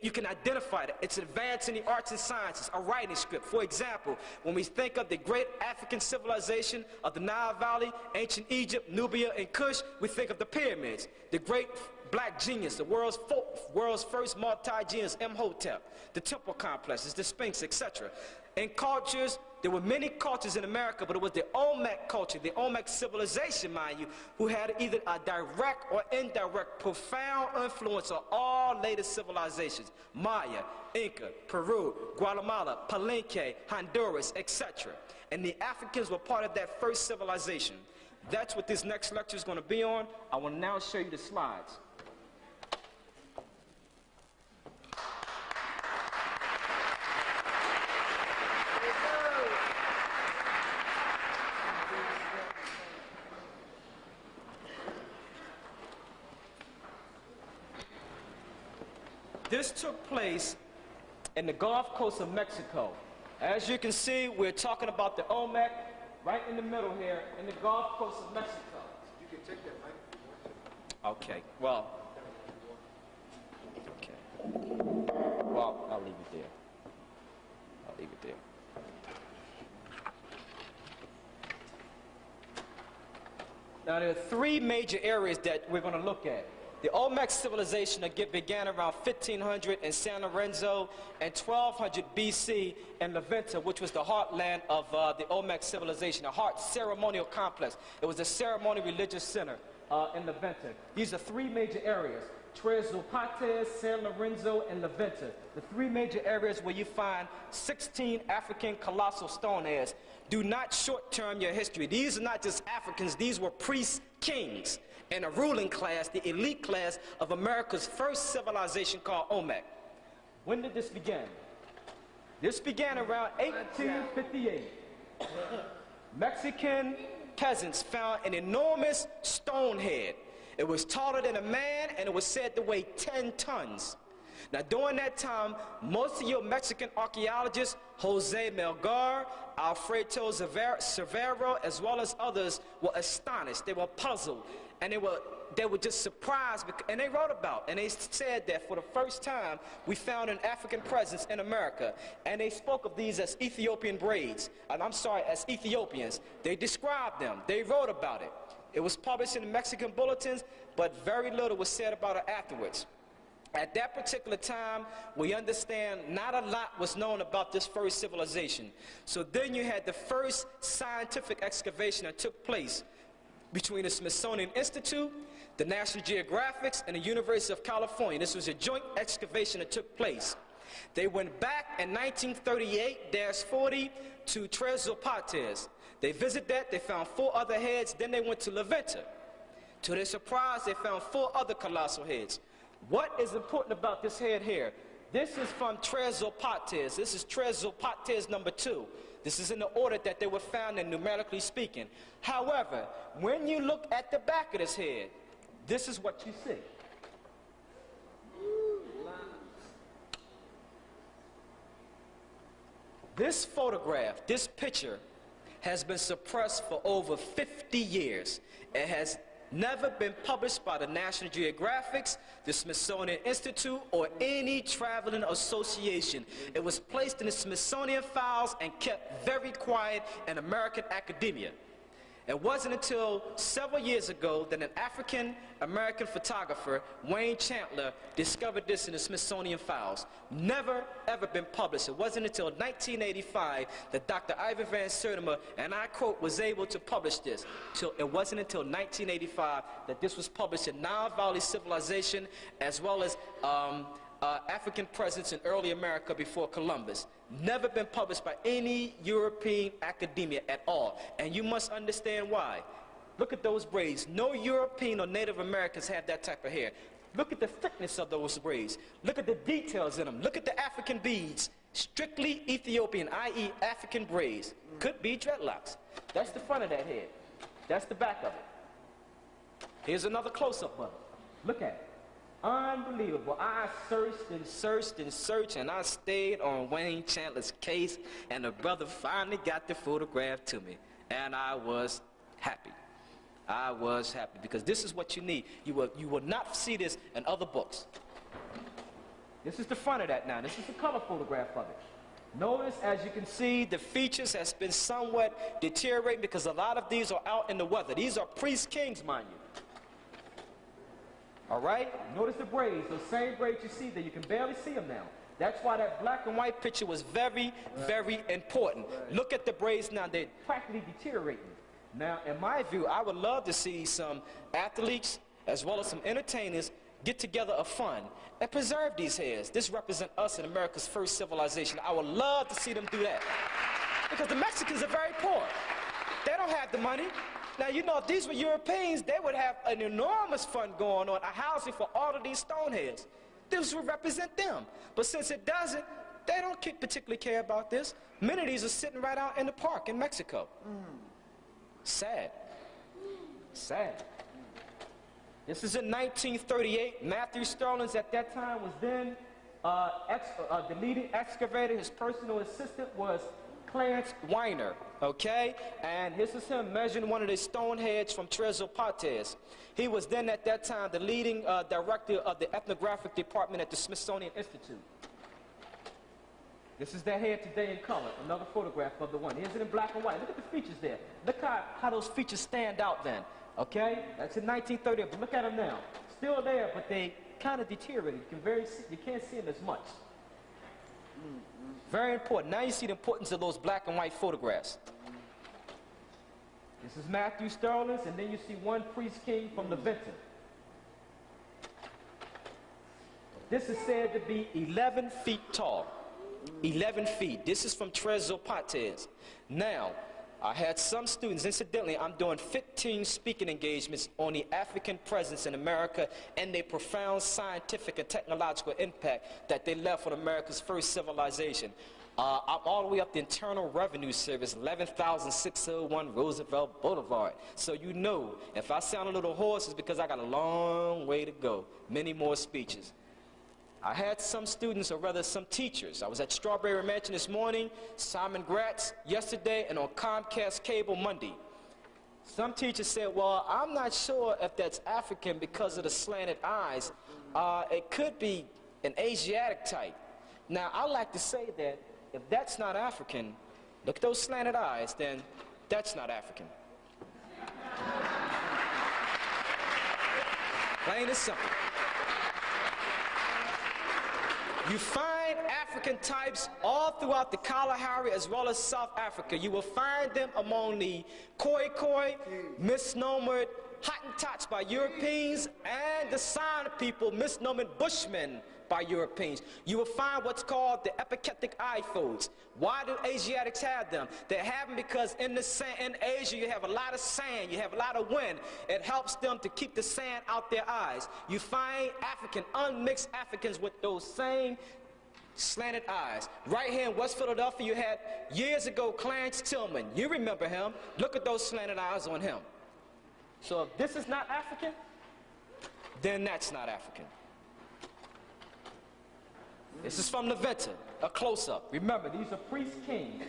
[SPEAKER 1] You can identify it. It's advanced in the arts and sciences, a writing script. For example, when we think of the great African civilization of the Nile Valley, ancient Egypt, Nubia, and Kush, we think of the pyramids, the great black genius, the world's first multi-genius, Imhotep, the temple complexes, the Sphinx, etc. In cultures, there were many cultures in America, but it was the Olmec culture, the Olmec civilization, mind you, who had either a direct or indirect profound influence on all later civilizations: Maya, Inca, Peru, Guatemala, Palenque, Honduras, etc. And the Africans were part of that first civilization. That's what this next lecture is going to be on. I will now show you the slides. This took place in the Gulf Coast of Mexico. As you can see, we're talking about the Olmec right in the middle here in the Gulf Coast of Mexico.
[SPEAKER 2] You can take that mic if you want to.
[SPEAKER 1] Okay, well, I'll leave it there. I'll leave it there. Now, there are three major areas that we're going to look at. The Olmec civilization began around 1500 in San Lorenzo and 1200 BC in Levanta, which was the heartland of the Olmec civilization, a heart ceremonial complex. It was a ceremonial religious center in Levanta. These are three major areas: Tres Zapates, San Lorenzo, and Levanta. The three major areas where you find 16 African colossal stoneheads. Do not short-term your history. These are not just Africans, these were priests, kings, and a ruling class, the elite class of America's first civilization called Olmec. When did this begin? This began around 1858. Mexican peasants found an enormous stone head. It was taller than a man, and it was said to weigh 10 tons. Now, during that time, most of your Mexican archaeologists, Jose Melgar, Alfredo Cervero, as well as others, were astonished. They were puzzled, and they were just surprised, and they wrote about, and they said that for the first time, we found an African presence in America, and they spoke of these as Ethiopian braids, and as Ethiopians. They described them. They wrote about it. It was published in the Mexican bulletins, but very little was said about it afterwards. At that particular time, we understand not a lot was known about this first civilization. So then you had the first scientific excavation that took place between the Smithsonian Institute, the National Geographic, and the University of California. This was a joint excavation that took place. They went back in 1938-40 to Tres Zapates. They visited that, they found 4 other heads, then they went to Levanta. To their surprise, they found 4 other colossal heads. What is important about this head here? This is from Tres Zapates. This is Tres Zapates number 2. This is in the order that they were found in, numerically speaking. However, when you look at the back of this head, this is what you see. This photograph, this picture, has been suppressed for over 50 years. It has never been published by the National Geographic, the Smithsonian Institute, or any traveling association. It was placed in the Smithsonian files and kept very quiet in American academia. It wasn't until several years ago that an African-American photographer, Wayne Chandler, discovered this in the Smithsonian files. Never, ever been published. It wasn't until 1985 that Dr. Ivan Van Sertima, and I quote, was able to publish this. It wasn't until 1985 that this was published in Nile Valley Civilization, as well as African presence in early America before Columbus. Never been published by any European academia at all. And you must understand why. Look at those braids. No European or Native Americans have that type of hair. Look at the thickness of those braids. Look at the details in them. Look at the African beads. Strictly Ethiopian, i.e. African braids. Could be dreadlocks. That's the front of that head. That's the back of it. Here's another close-up of it. Look at it. Unbelievable. I searched and searched and searched, and I stayed on Wayne Chandler's case, and the brother finally got the photograph to me. And I was happy. I was happy, because this is what you need. You will not see this in other books. This is the front of that now. This is the color photograph of it. Notice, as you can see, the features has been somewhat deteriorating because a lot of these are out in the weather. These are priest kings, mind you. All right? Notice the braids. Those same braids you see there, you can barely see them now. That's why that black and white picture was very, very important. Look at the braids now. They're practically deteriorating. Now, in my view, I would love to see some athletes as well as some entertainers get together a fund and preserve these hairs. This represents us in America's first civilization. I would love to see them do that. Because the Mexicans are very poor. They don't have the money. Now, you know, if these were Europeans, they would have an enormous fund going on, a housing for all of these stone heads. This would represent them. But since it doesn't, they don't particularly care about this. Many of these are sitting right out in the park in Mexico. Sad. Sad. This is in 1938. Matthew Sterling's at that time was then the leading excavator. His personal assistant was Clarence Weiner, okay? And this is him measuring one of the stone heads from Tres Pates. He was then at that time the leading director of the ethnographic department at the Smithsonian Institute. This is that head today in color, another photograph of the one. Here's it in black and white. Look at the features there. Look how those features stand out then, okay? That's in 1930, but look at them now. Still there, but they kind of deteriorated. You can't see them as much. Very important. Now you see the importance of those black and white photographs. This is Matthew Sterling's, and then you see one priest king from Leventon. This is said to be 11 feet tall. 11 feet. This is from Tres Pates. Now, I had some students, incidentally, I'm doing 15 speaking engagements on the African presence in America and their profound scientific and technological impact that they left on America's first civilization. I'm all the way up the Internal Revenue Service, 11,601 Roosevelt Boulevard. So you know, if I sound a little hoarse, it's because I got a long way to go. Many more speeches. I had some students, or rather some teachers. I was at Strawberry Mansion this morning, Simon Gratz yesterday, and on Comcast Cable Monday. Some teachers said, well, I'm not sure if that's African because of the slanted eyes. It could be an Asiatic type. Now, I like to say that if that's not African, look at those slanted eyes, then that's not African. Plain and simple. You find African types all throughout the Kalahari as well as South Africa. You will find them among the Khoikhoi, misnomered Hottentots by Europeans, and the San people, misnomered Bushmen by Europeans. You will find what's called the epicetic eye folds. Why do Asiatics have them? They have them because in Asia you have a lot of sand, you have a lot of wind. It helps them to keep the sand out their eyes. You find unmixed Africans with those same slanted eyes. Right here in West Philadelphia you had, years ago, Clarence Tillman. You remember him. Look at those slanted eyes on him. So if this is not African, then that's not African. This is from Leventon, a close-up. Remember, these are priest kings.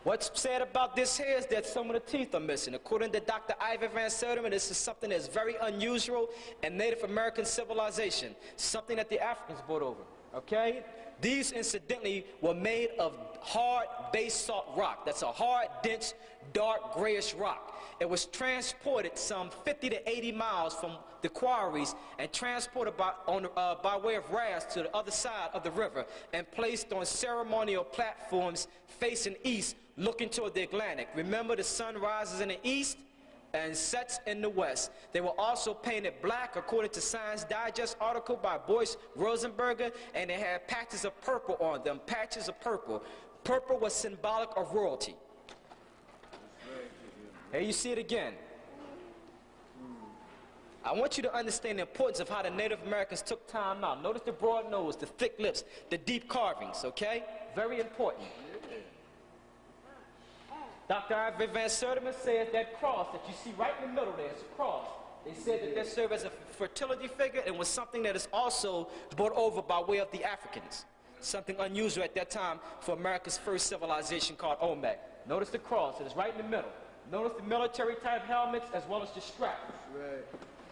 [SPEAKER 1] What's said about this here is that some of the teeth are missing. According to Dr. Ivor Van Sertima, this is something that's very unusual in Native American civilization, something that the Africans brought over, okay? These, incidentally, were made of hard basalt rock. That's a hard, dense, dark, grayish rock. It was transported some 50 to 80 miles from the quarries and transported by way of rafts to the other side of the river and placed on ceremonial platforms facing east, looking toward the Atlantic. Remember, the sun rises in the east and sets in the west. They were also painted black, according to Science Digest article by Boyce Rosenberger, and they had patches of purple on them, patches of purple. Purple was symbolic of royalty. Here you see it again. I want you to understand the importance of how the Native Americans took time out. Notice the broad nose, the thick lips, the deep carvings, okay? Very important. Dr. Ivor Van Sertima said that cross that you see right in the middle there, it's a cross. They said that that served as a fertility figure and was something that is also brought over by way of the Africans. Something unusual at that time for America's first civilization called Olmec. Notice the cross, it is right in the middle. Notice the military type helmets as well as the straps. Right.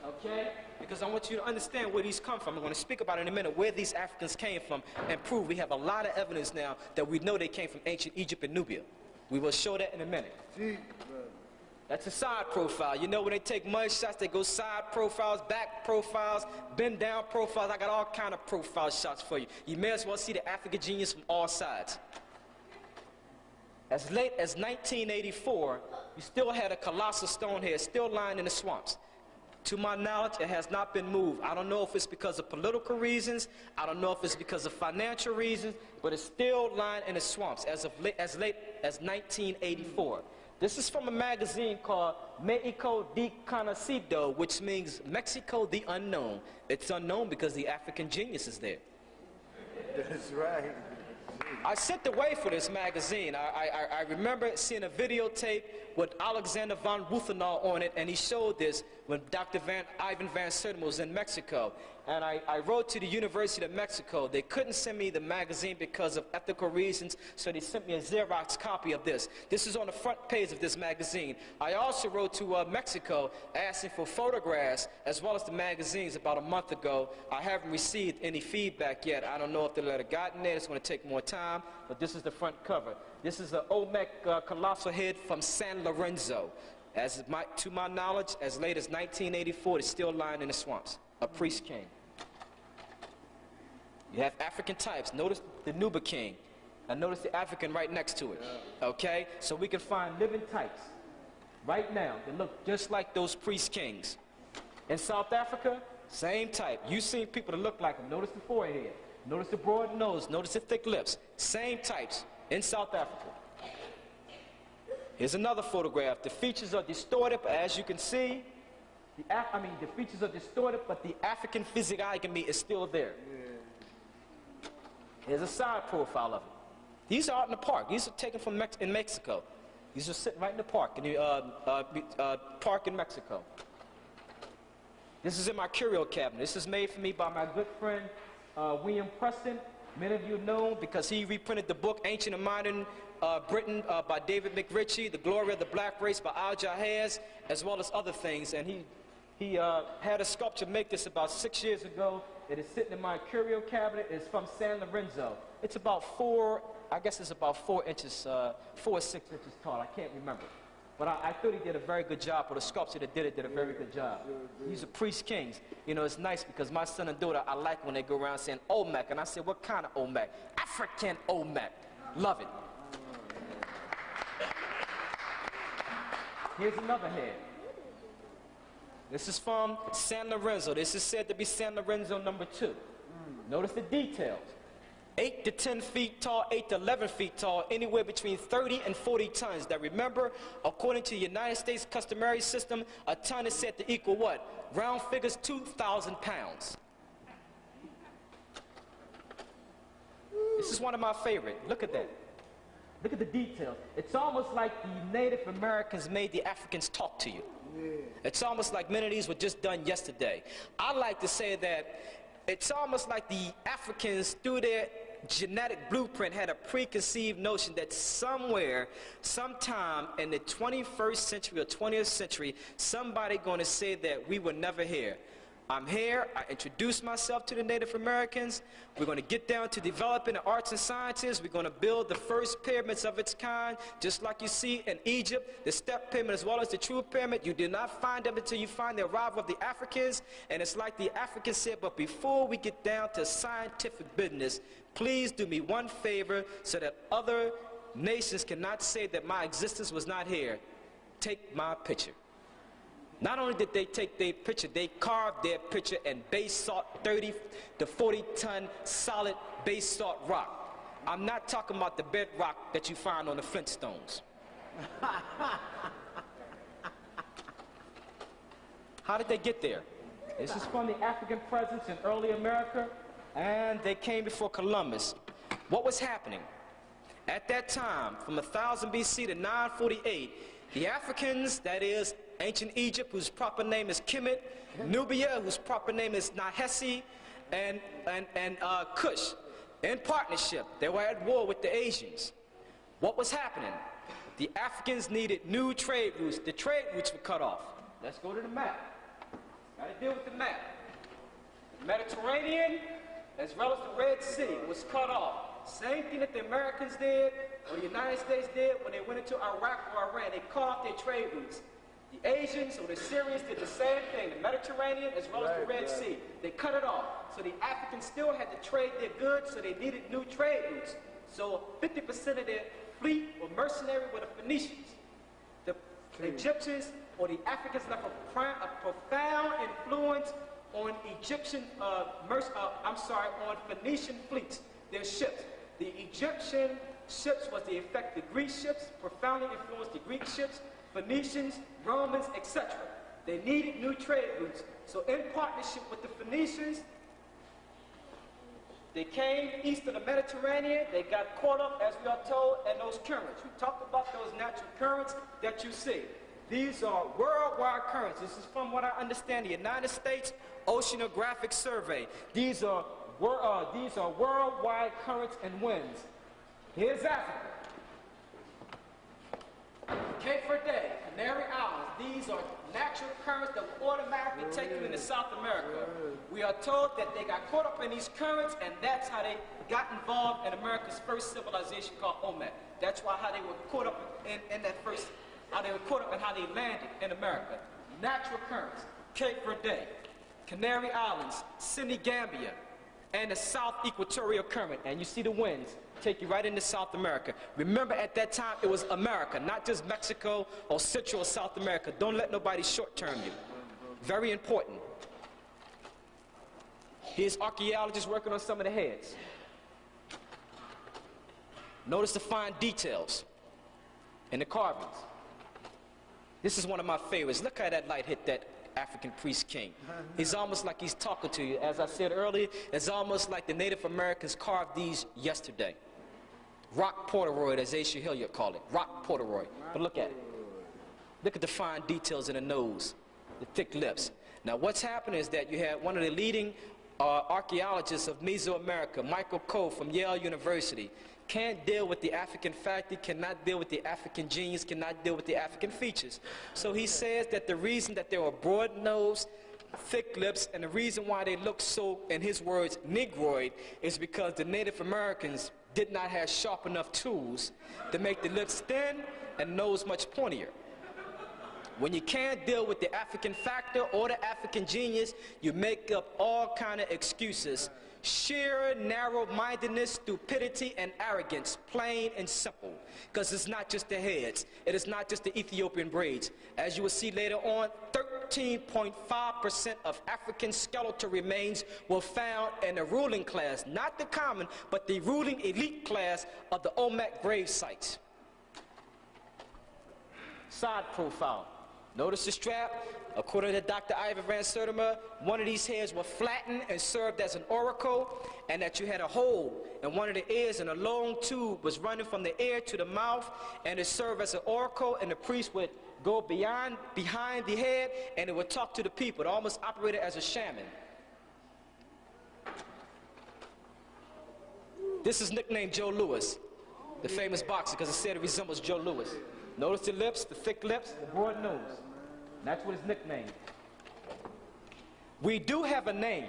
[SPEAKER 1] Okay? Because I want you to understand where these come from. I'm going to speak about in a minute where these Africans came from and prove we have a lot of evidence now that we know they came from ancient Egypt and Nubia. We will show that in a minute. That's a side profile. You know when they take mud shots, they go side profiles, back profiles, bend down profiles. I got all kind of profile shots for you. You may as well see the African genius from all sides. As late as 1984, you still had a colossal stone here, still lying in the swamps. To my knowledge, it has not been moved. I don't know if it's because of political reasons. I don't know if it's because of financial reasons, but it's still lying in the swamps as late as 1984. This is from a magazine called Mexico Desconocido, which means Mexico the Unknown. It's unknown because the African genius is there.
[SPEAKER 2] That's right.
[SPEAKER 1] I sent away for this magazine. I remember seeing a videotape with Alexander von Ruthenau on it, and he showed this when Dr. Ivan Van Sertima was in Mexico. And I wrote to the University of Mexico. They couldn't send me the magazine because of ethical reasons, so they sent me a Xerox copy of this. This is on the front page of this magazine. I also wrote to Mexico asking for photographs as well as the magazines about a month ago. I haven't received any feedback yet. I don't know if the letter got in there. It's going to take more time, but this is the front cover. This is an Olmec colossal head from San Lorenzo. To my knowledge, as late as 1984, it's still lying in the swamps. A priest king. You have African types. Notice the Nuba king. And notice the African right next to it. Okay? So we can find living types right now that look just like those priest kings. In South Africa, same type. You've seen people that look like them. Notice the forehead. Notice the broad nose. Notice the thick lips. Same types in South Africa. Here's another photograph. The features are distorted, but as you can see, the features are distorted, but the African physiognomy is still there. Here's a side profile of it. These are out in the park. These are taken from in Mexico. These are sitting right in the park, in the park in Mexico. This is in my curio cabinet. This is made for me by my good friend, William Preston. Many of you know him because he reprinted the book Ancient and Modern Britain by David McRitchie, The Glory of the Black Race by Ajamu, as well as other things. And he had a sculpture make this about 6 years ago. It is sitting in my curio cabinet. It's from San Lorenzo. It's about 4 inches, 4 or 6 inches tall. I can't remember. But I thought he did a very good job, or the sculptor that did it did a very good job. These are priest kings. You know, it's nice because my son and daughter, I like when they go around saying Olmec. And I said, what kind of Olmec? African Olmec. Love it. Here's another head. This is from San Lorenzo. This is said to be San Lorenzo number 2. Notice the details. 8 to 10 feet tall, 8 to 11 feet tall, anywhere between 30 and 40 tons. Now remember, according to the United States customary system, a ton is said to equal what? Round figures, 2,000 pounds. This is one of my favorite. Look at that. Look at the details. It's almost like the Native Americans made the Africans talk to you. It's almost like many of these were just done yesterday. I like to say that it's almost like the Africans, through their genetic blueprint, had a preconceived notion that somewhere, sometime in the 21st century or 20th century, somebody going to say that we were never here. I'm here. I introduced myself to the Native Americans. We're going to get down to developing the arts and sciences. We're going to build the first pyramids of its kind, just like you see in Egypt, the step pyramid as well as the true pyramid. You do not find them until you find the arrival of the Africans. And it's like the Africans said, but before we get down to scientific business, please do me one favor so that other nations cannot say that my existence was not here. Take my picture. Not only did they take their picture, they carved their picture in basalt 30 to 40 ton solid basalt rock. I'm not talking about the bedrock that you find on the Flintstones. How did they get there? This is from the African presence in early America, and they came before Columbus. What was happening? At that time, from 1000 BC to 948, the Africans, that is ancient Egypt, whose proper name is Kemet, Nubia, whose proper name is Nahesi, and Kush, in partnership, they were at war with the Asians. What was happening? The Africans needed new trade routes. The trade routes were cut off. Let's go to the map. Got to deal with the map. The Mediterranean, as well as the Red Sea, was cut off. Same thing that the Americans did, or the United States did when they went into Iraq or Iran. They cut off their trade routes. The Asians or the Syrians did the same thing, the Mediterranean as well as the Red Sea. They cut it off. So the Africans still had to trade their goods, so they needed new trade routes. So 50% of their fleet or mercenary were the Phoenicians. The Egyptians or the Africans left a profound influence on on Phoenician fleets, their ships. The Egyptian ships was the effect, the Greek ships profoundly influenced the Greek ships, Phoenicians, Romans, etc. They needed new trade routes. So in partnership with the Phoenicians, they came east of the Mediterranean. They got caught up, as we are told, in those currents. We talked about those natural currents that you see. These are worldwide currents. This is from what I understand, the United States Oceanographic Survey. These are worldwide currents and winds. Here's Africa. Cape Verde, Canary Islands. These are natural currents that will automatically take you into South America. We are told that they got caught up in these currents, and that's how they got involved in America's first civilization called Olmec. That's how they were caught up in that first, how they were caught up in how they landed in America. Natural currents, Cape Verde, Canary Islands, Senegambia, and the South Equatorial Current. And you see the winds take you right into South America. Remember, at that time, it was America, not just Mexico or Central or South America. Don't let nobody short-term you. Very important. Here's archaeologists working on some of the heads. Notice the fine details in the carvings. This is one of my favorites. Look how that light hit that African priest king. He's almost like he's talking to you. As I said earlier, it's almost like the Native Americans carved these yesterday. Rock Portoroid, as Asia Hilliard called it. Rock Portoroid. But look at it. Look at the fine details in the nose, the thick lips. Now what's happened is that you had one of the leading archaeologists of Mesoamerica, Michael Coe from Yale University, can't deal with the African factor, cannot deal with the African genius, cannot deal with the African features. So he says that the reason that they were broad nose, thick lips, and the reason why they look so, in his words, negroid, is because the Native Americans did not have sharp enough tools to make the lips thin and nose much pointier. When you can't deal with the African factor or the African genius, you make up all kind of excuses. Sheer narrow-mindedness, stupidity, and arrogance, plain and simple. Because it's not just the heads. It is not just the Ethiopian braids. As you will see later on, 13.5% of African skeletal remains were found in the ruling class, not the common, but the ruling elite class of the Olmec grave sites. Side profile. Notice the strap. According to Dr. Ivan Van Sertima, one of these heads were flattened and served as an auricle, and that you had a hole in one of the ears, and a long tube was running from the ear to the mouth, and it served as an auricle, and the priest would go behind the head, and it would talk to the people. It almost operated as a shaman. This is nicknamed Joe Louis, the famous boxer, because it said it resembles Joe Louis. Notice the lips, the thick lips, the broad nose. That's what it's nicknamed. We do have a name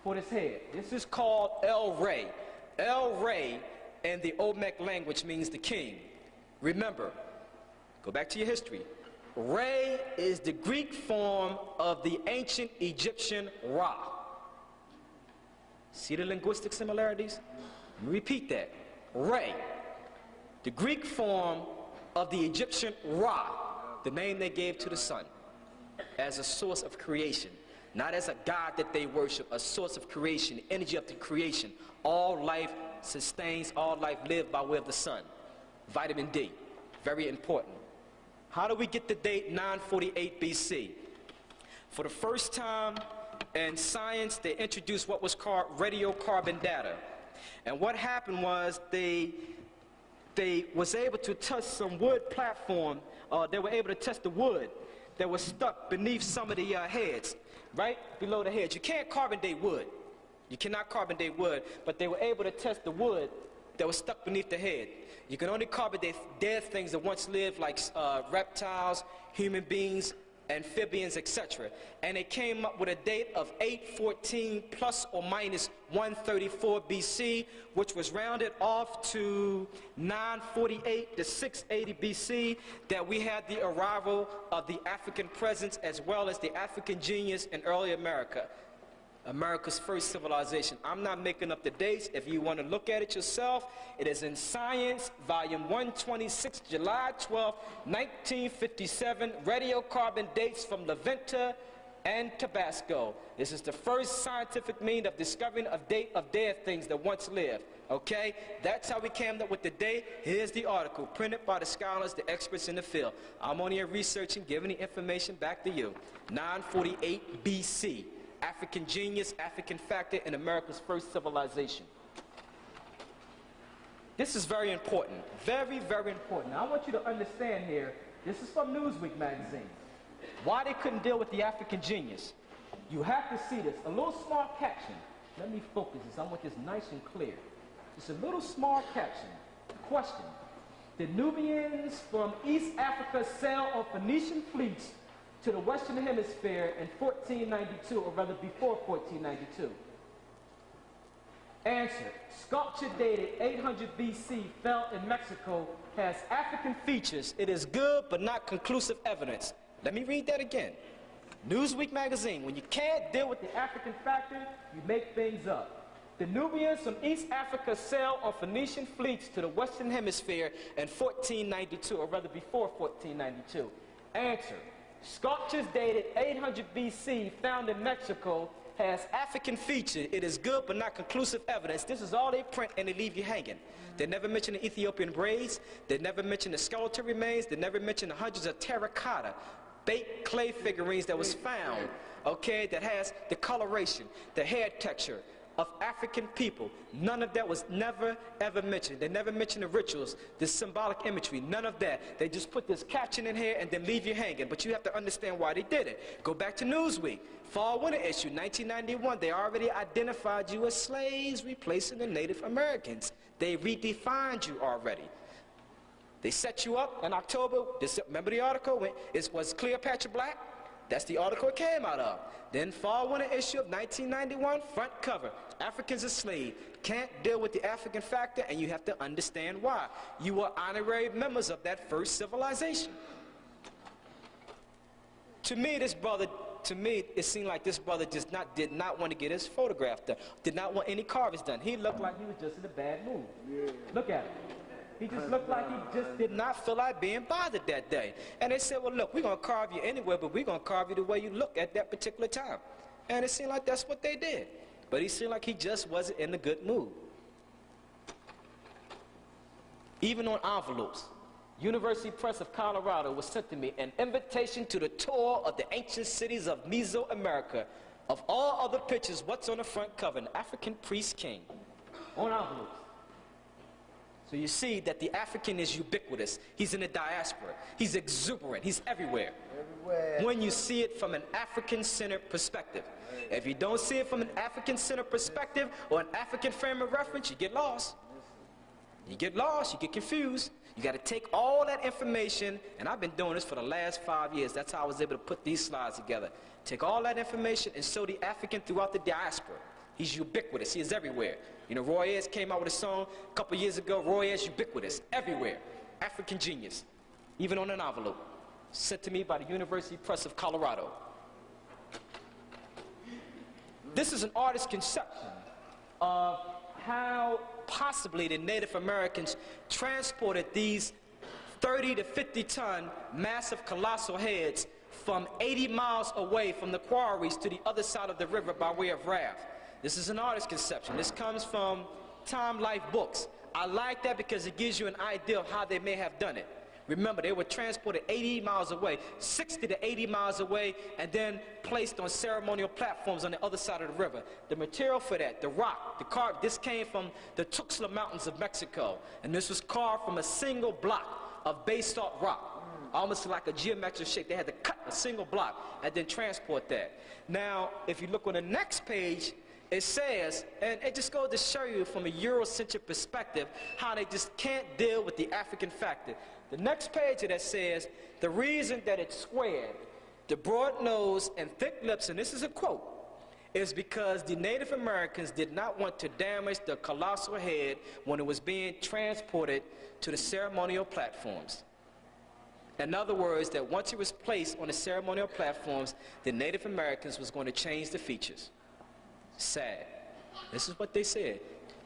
[SPEAKER 1] for this head. This is called El Rey. El Rey in the Olmec language means the king. Remember, go back to your history. Re is the Greek form of the ancient Egyptian Ra. See the linguistic similarities? Let me repeat that. Re, the Greek form of the Egyptian Ra, the name they gave to the sun, as a source of creation, not as a god that they worship, a source of creation, the energy of the creation. All life sustains, all life lived by way of the sun. Vitamin D, very important. How do we get the date 948 BC? For the first time in science, they introduced what was called radiocarbon data. And what happened was they was able to touch some wood platform. They were able to touch the wood that was stuck beneath some of the heads, right below the heads. You can't carbon date wood. You cannot carbon date wood, but they were able to test the wood that was stuck beneath the head. You can only carbon date dead things that once lived, like reptiles, human beings, amphibians, etc. And they came up with a date of 814 plus or minus 134 BC, which was rounded off to 948 to 680 BC, that we had the arrival of the African presence as well as the African genius in early America. America's first civilization. I'm not making up the dates. If you want to look at it yourself, it is in Science, volume 126, July 12, 1957, radiocarbon dates from La Venta and Tabasco. This is the first scientific means of discovering a date of dead things that once lived. Okay? That's how we came up with the date. Here's the article, printed by the scholars, the experts in the field. I'm only here researching, giving the information back to you. 948 BC. African genius, African factor in America's first civilization. This is very important. Very, very important. Now, I want you to understand here, this is from Newsweek magazine, why they couldn't deal with the African genius. You have to see this. A little small caption. Let me focus this. I want this nice and clear. It's a little small caption. Question. Did Nubians from East Africa sail on Phoenician fleets to the Western Hemisphere in 1492, or rather before 1492? Answer. Sculpture dated 800 BC, fell in Mexico, has African features. It is good but not conclusive evidence. Let me read that again. Newsweek magazine. When you can't deal with the African factor, you make things up. The Nubians from East Africa sailed on Phoenician fleets to the Western Hemisphere in 1492, or rather before 1492. Answer. Sculptures dated 800 BC, found in Mexico, has African features. It is good but not conclusive evidence. This is all they print and they leave you hanging. They never mention the Ethiopian braids. They never mention the skeletal remains. They never mention the hundreds of terracotta, baked clay figurines that was found, okay, that has the coloration, the hair texture of African people. None of that was never ever mentioned. They never mentioned the rituals, the symbolic imagery, none of that. They just put this caption in here and then leave you hanging. But you have to understand why they did it. Go back to Newsweek, fall winter issue, 1991. They already identified you as slaves replacing the Native Americans. They redefined you already. They set you up in October. Remember the article? Was Cleopatra black? That's the article it came out of. Then fall winter issue of 1991, front cover. Africans are slaves. Can't deal with the African factor, and you have to understand why. You were honorary members of that first civilization. To me, it seemed like this brother did not want to get his photograph done. Did not want any carvings done. He looked like he was just in a bad mood. Yeah. Look at him. He just looked like he just did not feel like being bothered that day. And they said, well, look, we're going to carve you anywhere, but we're going to carve you the way you look at that particular time. And it seemed like that's what they did. But he seemed like he just wasn't in a good mood. Even on envelopes. University Press of Colorado was sent to me an invitation to the tour of the ancient cities of Mesoamerica. Of all other pictures, what's on the front cover? An African priest king. On envelopes. So you see that the African is ubiquitous. He's in the diaspora. He's exuberant. He's everywhere. When you see it from an African-centered perspective. If you don't see it from an African-centered perspective or an African frame of reference, you get lost. You get lost. You get confused. You got to take all that information, and I've been doing this for the last 5 years. That's how I was able to put these slides together. Take all that information and show the African throughout the diaspora. He's ubiquitous. He is everywhere. You know, Roy Ayers came out with a song a couple years ago. Roy Ayers, ubiquitous, everywhere. African genius, even on an envelope. Sent to me by the University Press of Colorado. This is an artist's conception of how possibly the Native Americans transported these 30 to 50 ton massive colossal heads from 80 miles away from the quarries to the other side of the river by way of raft. This is an artist's conception. This comes from Time Life books. I like that because it gives you an idea of how they may have done it. Remember, they were transported 80 miles away, 60 to 80 miles away, and then placed on ceremonial platforms on the other side of the river. The material for that, the rock, the carved, this came from the Tuxtla Mountains of Mexico, and this was carved from a single block of basalt rock, almost like a geometric shape. They had to cut a single block and then transport that. Now, if you look on the next page, it says, and it just goes to show you from a Eurocentric perspective how they just can't deal with the African factor. The next page of that says, the reason that it's squared, The broad nose and thick lips, and this is a quote, is because the Native Americans did not want to damage the colossal head when it was being transported to the ceremonial platforms. In other words, that once it was placed on the ceremonial platforms, the Native Americans was going to change the features. Sad. This is what they said.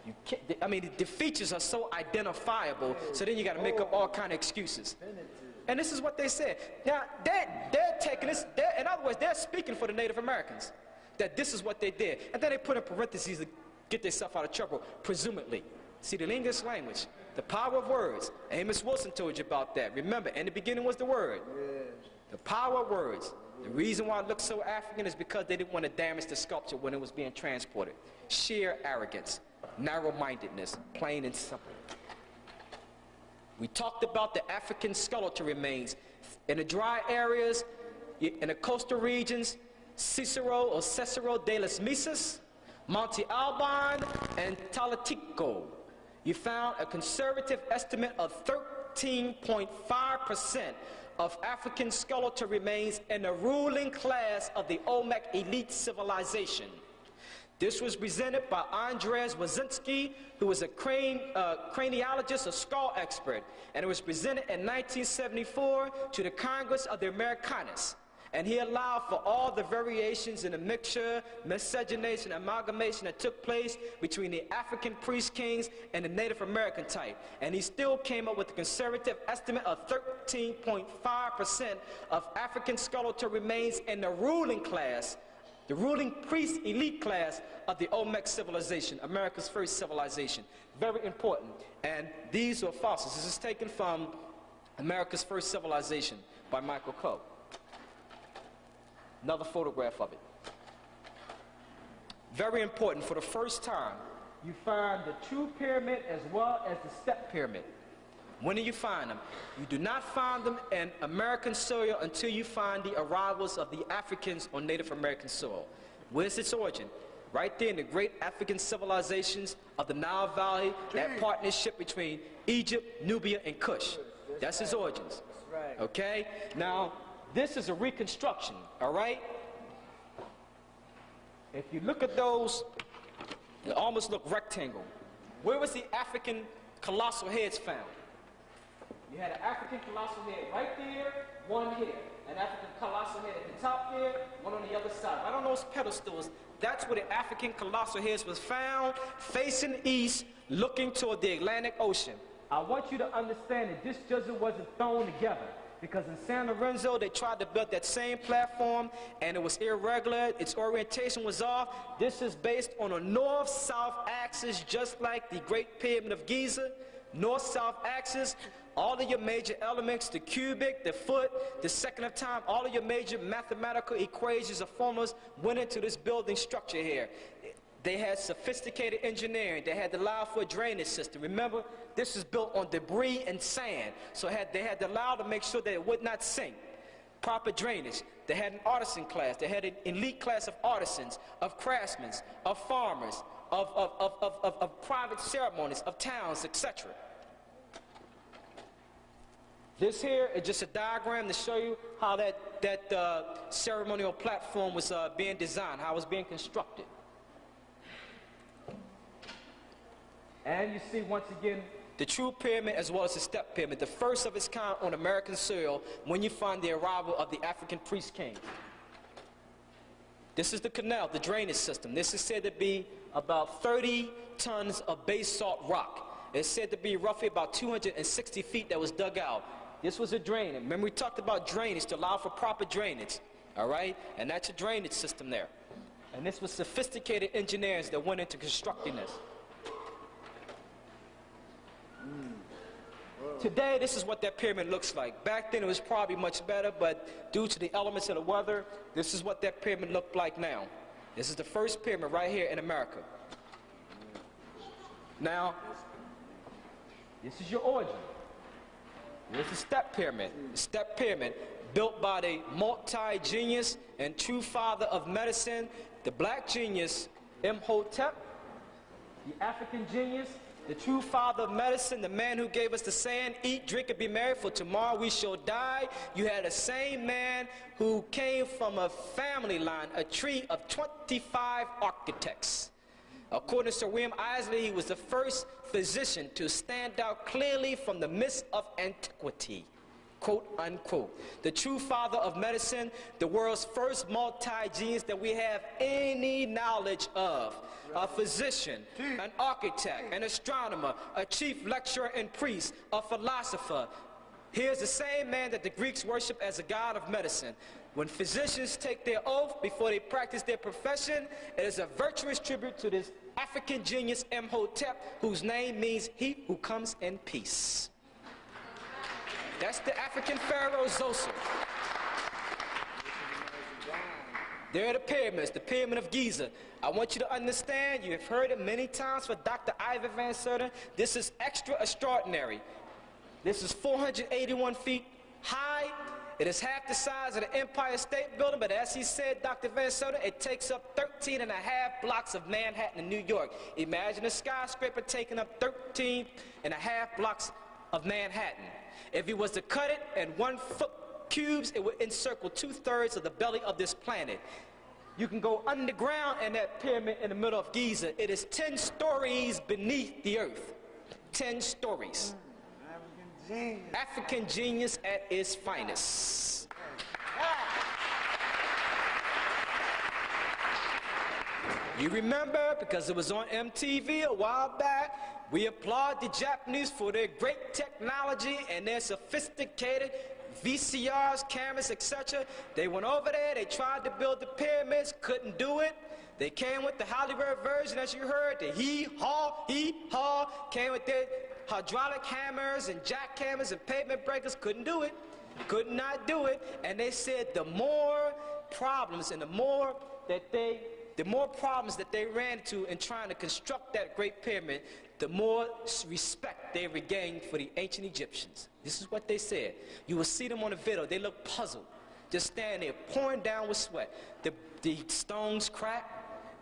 [SPEAKER 1] You can't, I mean, the features are so identifiable, so then you got to make up all kind of excuses. And this is what they said. Now, they're taking this, in other words, they're speaking for the Native Americans, that this is what they did. And then they put in parentheses to get themselves out of trouble, presumably. See, the English language, the power of words. Amos Wilson told you about that. Remember, in the beginning was the word. Yes. The power of words. The reason why it looks so African is because they didn't want to damage the sculpture when it was being transported. Sheer arrogance, narrow-mindedness, plain and simple. We talked about the African skeletal remains. In the dry areas, in the coastal regions, Cicero de las Mesas, Monte Alban, and Talatico. You found a conservative estimate of 13.5% of African skeletal remains in the ruling class of the Olmec elite civilization. This was presented by Andrzej Wazinski, who was a craniologist, a skull expert, and it was presented in 1974 to the Congress of the Americanas. And he allowed for all the variations in the mixture, miscegenation, amalgamation that took place between the African priest kings and the Native American type. And he still came up with a conservative estimate of 13.5% of African skeletal remains in the ruling class, the ruling priest elite class of the Olmec civilization, America's first civilization. Very important. And these are fossils. This is taken from America's First Civilization by Michael Coe. Another photograph of it. Very important. For the first time, you find the true pyramid as well as the step pyramid. When do you find them? You do not find them in American soil until you find the arrivals of the Africans on Native American soil. Where's its origin? Right there in the great African civilizations of the Nile Valley, that partnership between Egypt, Nubia, and Kush. That's its origins. Okay? Now, this is a reconstruction, all right? If you look at those, they almost look rectangle. Where was the African colossal heads found? You had an African colossal head right there, one here. An African colossal head at the top there, one on the other side. Right on those pedestals, that's where the African colossal heads was found, facing east, looking toward the Atlantic Ocean. I want you to understand that this just wasn't thrown together. Because in San Lorenzo, they tried to build that same platform, and it was irregular. Its orientation was off. This is based on a north-south axis, just like the Great Pyramid of Giza. North-south axis, all of your major elements, the cubic, the foot, the second of time, all of your major mathematical equations or formulas went into this building structure here. They had sophisticated engineering. They had to allow for a drainage system. Remember, this is built on debris and sand. So they had to allow to make sure that it would not sink. Proper drainage. They had an artisan class. They had an elite class of artisans, of craftsmen, of farmers, of private ceremonies, of towns, etc. This here is just a diagram to show you how that ceremonial platform was being designed, how it was being constructed. And you see, once again, the true pyramid as well as the step pyramid, the first of its kind on American soil when you find the arrival of the African priest king. This is the canal, the drainage system. This is said to be about 30 tons of basalt rock. It's said to be roughly about 260 feet that was dug out. This was a drain. Remember, we talked about drainage to allow for proper drainage, all right? And that's a drainage system there. And this was sophisticated engineers that went into constructing this. Today, this is what that pyramid looks like. Back then, it was probably much better, but due to the elements of the weather, this is what that pyramid looked like now. This is the first pyramid right here in America. Now, this is your origin. Here's the step pyramid. The step pyramid, built by the multi-genius and true father of medicine, the black genius, Imhotep, the African genius, The true father of medicine, the man who gave us the saying, eat, drink, and be merry, for tomorrow we shall die. You had the same man who came from a family line, a tree of 25 architects. According to Sir William Isley, he was the first physician to stand out clearly from the mist of antiquity, quote unquote. The true father of medicine, the world's first multi-genius that we have any knowledge of. A physician, an architect, an astronomer, a chief lecturer and priest, a philosopher. Here's the same man that the Greeks worship as a god of medicine. When physicians take their oath before they practice their profession, it is a virtuous tribute to this African genius Imhotep, whose name means he who comes in peace. That's the African pharaoh Zoser. There are the pyramids, the Pyramid of Giza. I want you to understand, you have heard it many times for Dr. Ivor Van Serden, this is extra extraordinary. This is 481 feet high. It is half the size of the Empire State Building, but as he said, Dr. Van Serden, it takes up 13 and a half blocks of Manhattan in New York. Imagine a skyscraper taking up 13 and a half blocks of Manhattan. If he was to cut it in 1 foot cubes, it would encircle 2/3 of the belly of this planet. You can go underground in that pyramid in the middle of Giza. It is 10 stories beneath the earth. 10 stories. African genius at its finest. You remember, because it was on MTV a while back, we applaud the Japanese for their great technology and their sophisticated VCRs, cameras, etc. They went over there, they tried to build the pyramids, couldn't do it. They came with the Hollywood version, as you heard, the hee-haw, came with their hydraulic hammers and jackhammers and pavement breakers, couldn't do it, could not do it. And they said the more problems and the more problems that they ran into in trying to construct that great pyramid, the more respect they regained for the ancient Egyptians. This is what they said. You will see them on the video. They look puzzled, just standing there, pouring down with sweat. The stones cracked,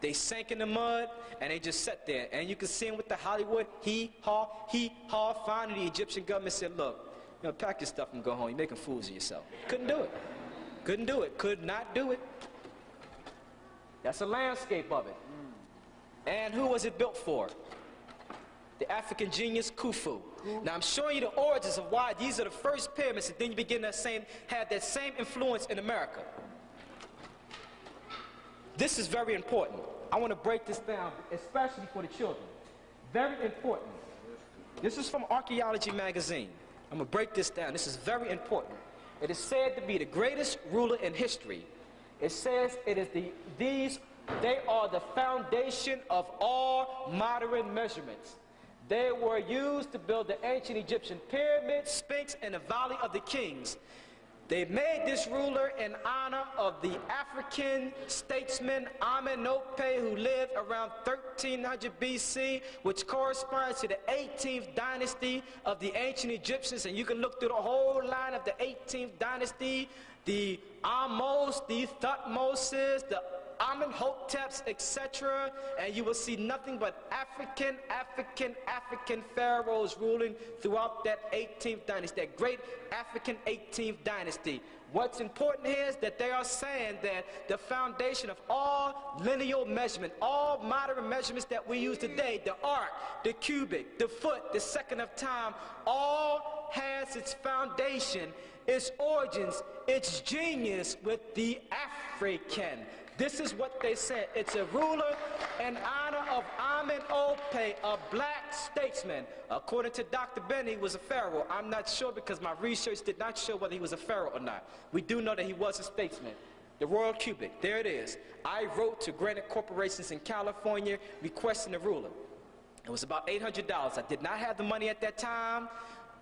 [SPEAKER 1] they sank in the mud, and they just sat there. And you can see them with the Hollywood hee-haw. Finally, the Egyptian government said, look, pack your stuff and go home. You're making fools of yourself. Couldn't do it. Couldn't do it. Could not do it. That's a landscape of it. And who was it built for? The African genius Khufu. Now I'm showing you the origins of why these are the first pyramids, and then you begin to have that same influence in America. This is very important. I want to break this down, especially for the children. Very important. This is from Archaeology magazine. I'm going to break this down. This is very important. It is said to be the greatest ruler in history. It says it is they are the foundation of all modern measurements. They were used to build the ancient Egyptian pyramids, Sphinx, and the Valley of the Kings. They made this ruler in honor of the African statesman Amenhotep, who lived around 1300 BC, which corresponds to the 18th dynasty of the ancient Egyptians. And you can look through the whole line of the 18th dynasty, the Amos, the Thutmoses, the Amenhoteps, etc., and you will see nothing but African pharaohs ruling throughout that 18th dynasty, that great African 18th dynasty. What's important here is that they are saying that the foundation of all lineal measurement, all modern measurements that we use today, the arc, the cubic, the foot, the second of time, all has its foundation, its origins, its genius with the African. This is what they said. It's a ruler in honor of Amenhotep, a black statesman. According to Dr. Benny, he was a pharaoh. I'm not sure because my research did not show whether he was a pharaoh or not. We do know that he was a statesman. The royal cubic, there it is. I wrote to granite corporations in California requesting the ruler. It was about $800. I did not have the money at that time.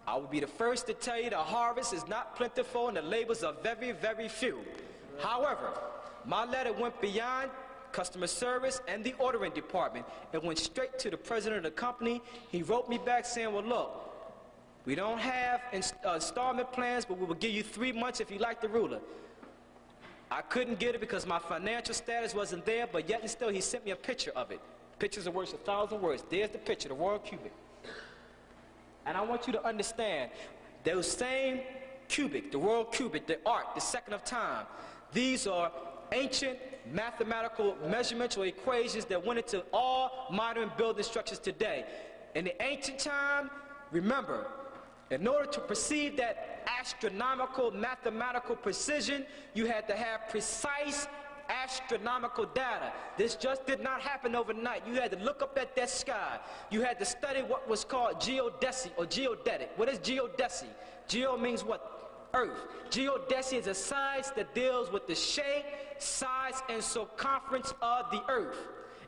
[SPEAKER 1] I will be the first to tell you the harvest is not plentiful and the labors are very, very few. However, my letter went beyond customer service and the ordering department. It went straight to the president of the company. He wrote me back saying, well, look, we don't have installment plans, but we will give you 3 months if you like the ruler. I couldn't get it because my financial status wasn't there, but yet and still he sent me a picture of it. Pictures are worth 1,000 words. There's the picture, the royal cubic. And I want you to understand, those same cubic, the royal cubic, the arc, the second of time, these are ancient mathematical measurements or equations that went into all modern building structures today. In the ancient time, remember, in order to perceive that astronomical mathematical precision, you had to have precise astronomical data. This just did not happen overnight. You had to look up at that sky. You had to study what was called geodesy or geodetic. What is geodesy? Geo means what? Earth. Geodesy is a science that deals with the shape, size, and circumference of the earth.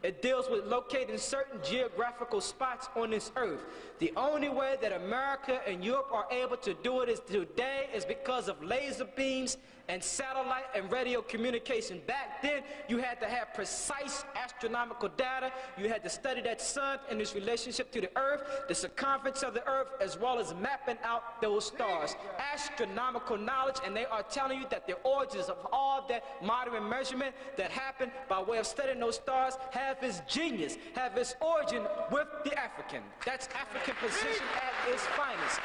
[SPEAKER 1] It deals with locating certain geographical spots on this earth. The only way that America and Europe are able to do it is today is because of laser beams and satellite and radio communication. Back then, you had to have precise astronomical data. You had to study that sun and its relationship to the earth, the circumference of the earth, as well as mapping out those stars. Astronomical knowledge, and they are telling you that the origins of all that modern measurement that happened by way of studying those stars have its genius, have its origin with the African. That's African position at its finest.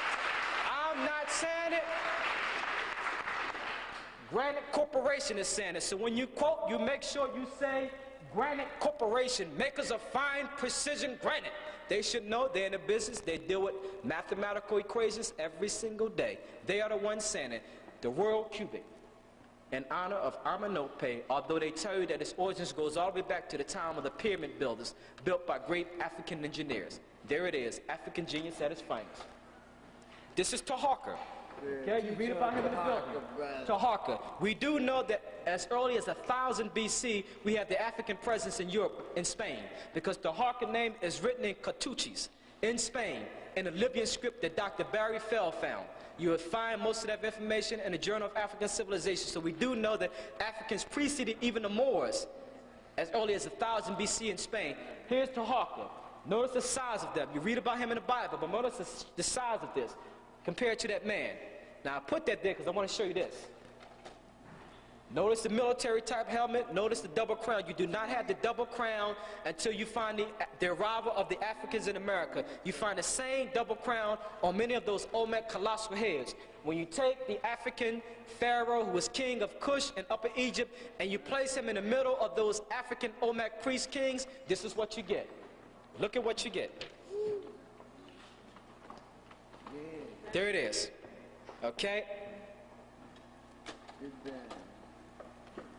[SPEAKER 1] I'm not saying it. Granite Corporation is saying it. So when you quote, you make sure you say Granite Corporation, makers of fine precision granite. They should know they're in the business. They deal with mathematical equations every single day. They are the ones saying it. The royal cubic, in honor of Amenhotep, although they tell you that its origins goes all the way back to the time of the pyramid builders, built by great African engineers. There it is, African genius at its finest. This is Taharqa. Okay, you read about him in the building. Taharqa. We do know that as early as 1000 BC, we have the African presence in Europe, in Spain, because the Taharqa name is written in Cartouches, in Spain, in a Libyan script that Dr. Barry Fell found. You will find most of that information in the Journal of African Civilization. So we do know that Africans preceded even the Moors as early as 1000 BC in Spain. Here's Taharqa. Notice the size of them. You read about him in the Bible, but notice the size of this compared to that man. Now I put that there because I want to show you this. Notice the military type helmet, notice the double crown. You do not have the double crown until you find the arrival of the Africans in America. You find the same double crown on many of those Olmec colossal heads. When you take the African pharaoh who was king of Kush in Upper Egypt and you place him in the middle of those African Olmec priest kings, this is what you get. Look at what you get. There it is. Okay?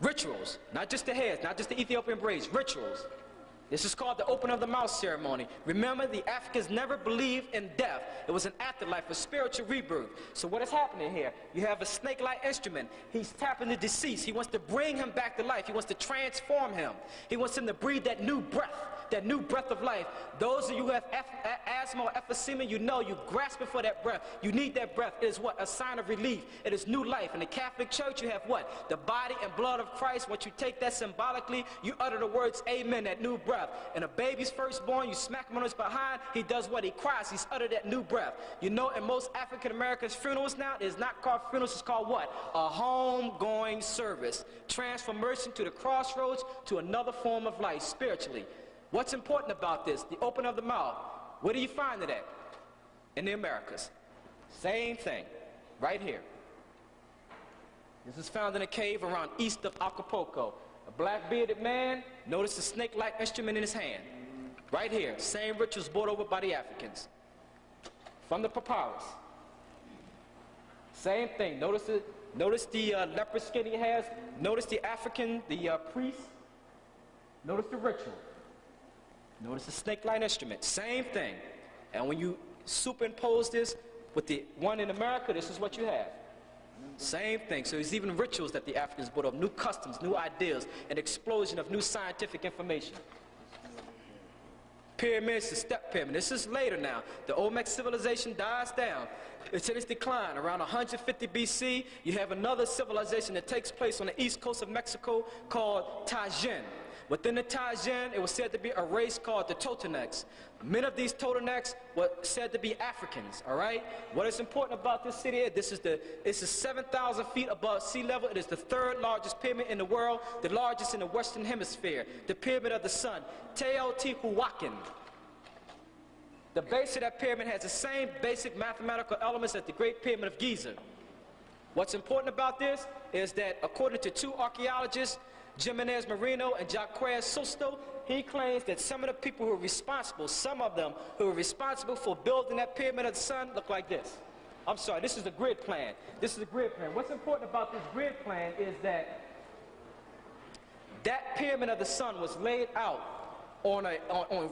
[SPEAKER 1] Rituals, not just the heads, not just the Ethiopian braids, rituals. This is called the open of the mouth ceremony. Remember, the Africans never believed in death. It was an afterlife, a spiritual rebirth. So what is happening here? You have a snake-like instrument. He's tapping the deceased. He wants to bring him back to life. He wants to transform him. He wants him to breathe that new breath of life. Those of you who have asthma or emphysema, you know you grasp it for that breath. You need that breath. It is what? A sign of relief. It is new life. In the Catholic Church, you have what? The body and blood of Christ. Once you take that symbolically, you utter the words, amen, that new breath. And a baby's firstborn, you smack him on his behind, he does what? He cries. He's uttered that new breath. You know, in most African Americans' funerals now, it is not called funerals, it's called what? A homegoing service. Transformation to the crossroads to another form of life spiritually. What's important about this? The open of the mouth. Where do you find it at? In the Americas. Same thing. Right here. This is found in a cave around east of Acapulco. A black bearded man, notice the snake-like instrument in his hand. Right here, same rituals brought over by the Africans. From the papyrus. Same thing, notice the leopard skin he has, notice the African, the priest, notice the ritual. Notice the snake-like instrument, same thing. And when you superimpose this with the one in America, this is what you have. Same thing. So there's even rituals that the Africans brought up, new customs, new ideas, an explosion of new scientific information. Pyramids, the step pyramid. This is later now. The Olmec civilization dies down. It's in its decline. Around 150 BC, you have another civilization that takes place on the east coast of Mexico called Tajín. Within the Tajín, it was said to be a race called the Totonacs. Many of these Totonacs were said to be Africans, all right? What is important about this city is this is 7,000 feet above sea level. It is the third largest pyramid in the world, the largest in the Western Hemisphere, the Pyramid of the Sun, Teotihuacan. The base of that pyramid has the same basic mathematical elements as the Great Pyramid of Giza. What's important about this is that according to two archaeologists, Jimenez Marino and Jacques Susto, he claims that some of the people who are responsible, some of them who are responsible for building that pyramid of the sun look like this. I'm sorry, this is the grid plan. This is the grid plan. What's important about this grid plan is that that pyramid of the sun was laid out on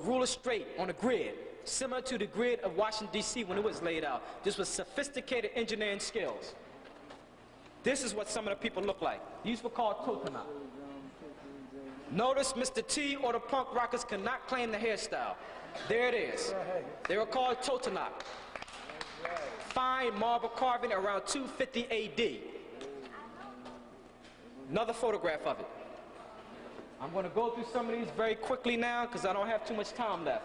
[SPEAKER 1] ruler straight, on a grid, similar to the grid of Washington, D.C. when it was laid out. This was sophisticated engineering skills. This is what some of the people look like. These were called Totonac. Notice Mr. T or the punk rockers cannot claim the hairstyle. There it is. They were called Totonac. Fine marble carving around 250 A.D. Another photograph of it. I'm going to go through some of these very quickly now because I don't have too much time left.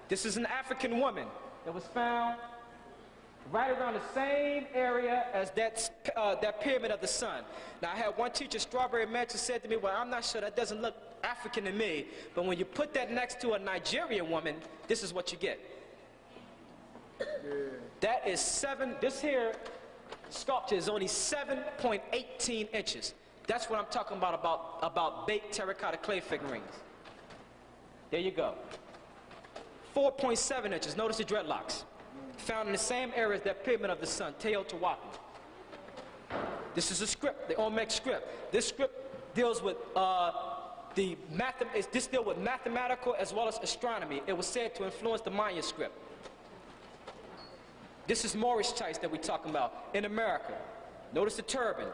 [SPEAKER 1] This is an African woman that was found right around the same area as that pyramid of the sun. Now, I had one teacher, Strawberry Mansion, said to me, well, I'm not sure, that doesn't look African to me, but when you put that next to a Nigerian woman, this is what you get. That is this here sculpture is only 7.18 inches. That's what I'm talking about baked terracotta clay figurines. There you go. 4.7 inches. Notice the dreadlocks. Found in the same area as that pyramid of the sun, Teotihuacan. This is a script, the Olmec script. This script deals with this deals with mathematical as well as astronomy. It was said to influence the Maya script. This is Moorish chites that we're talking about in America. Notice the turban.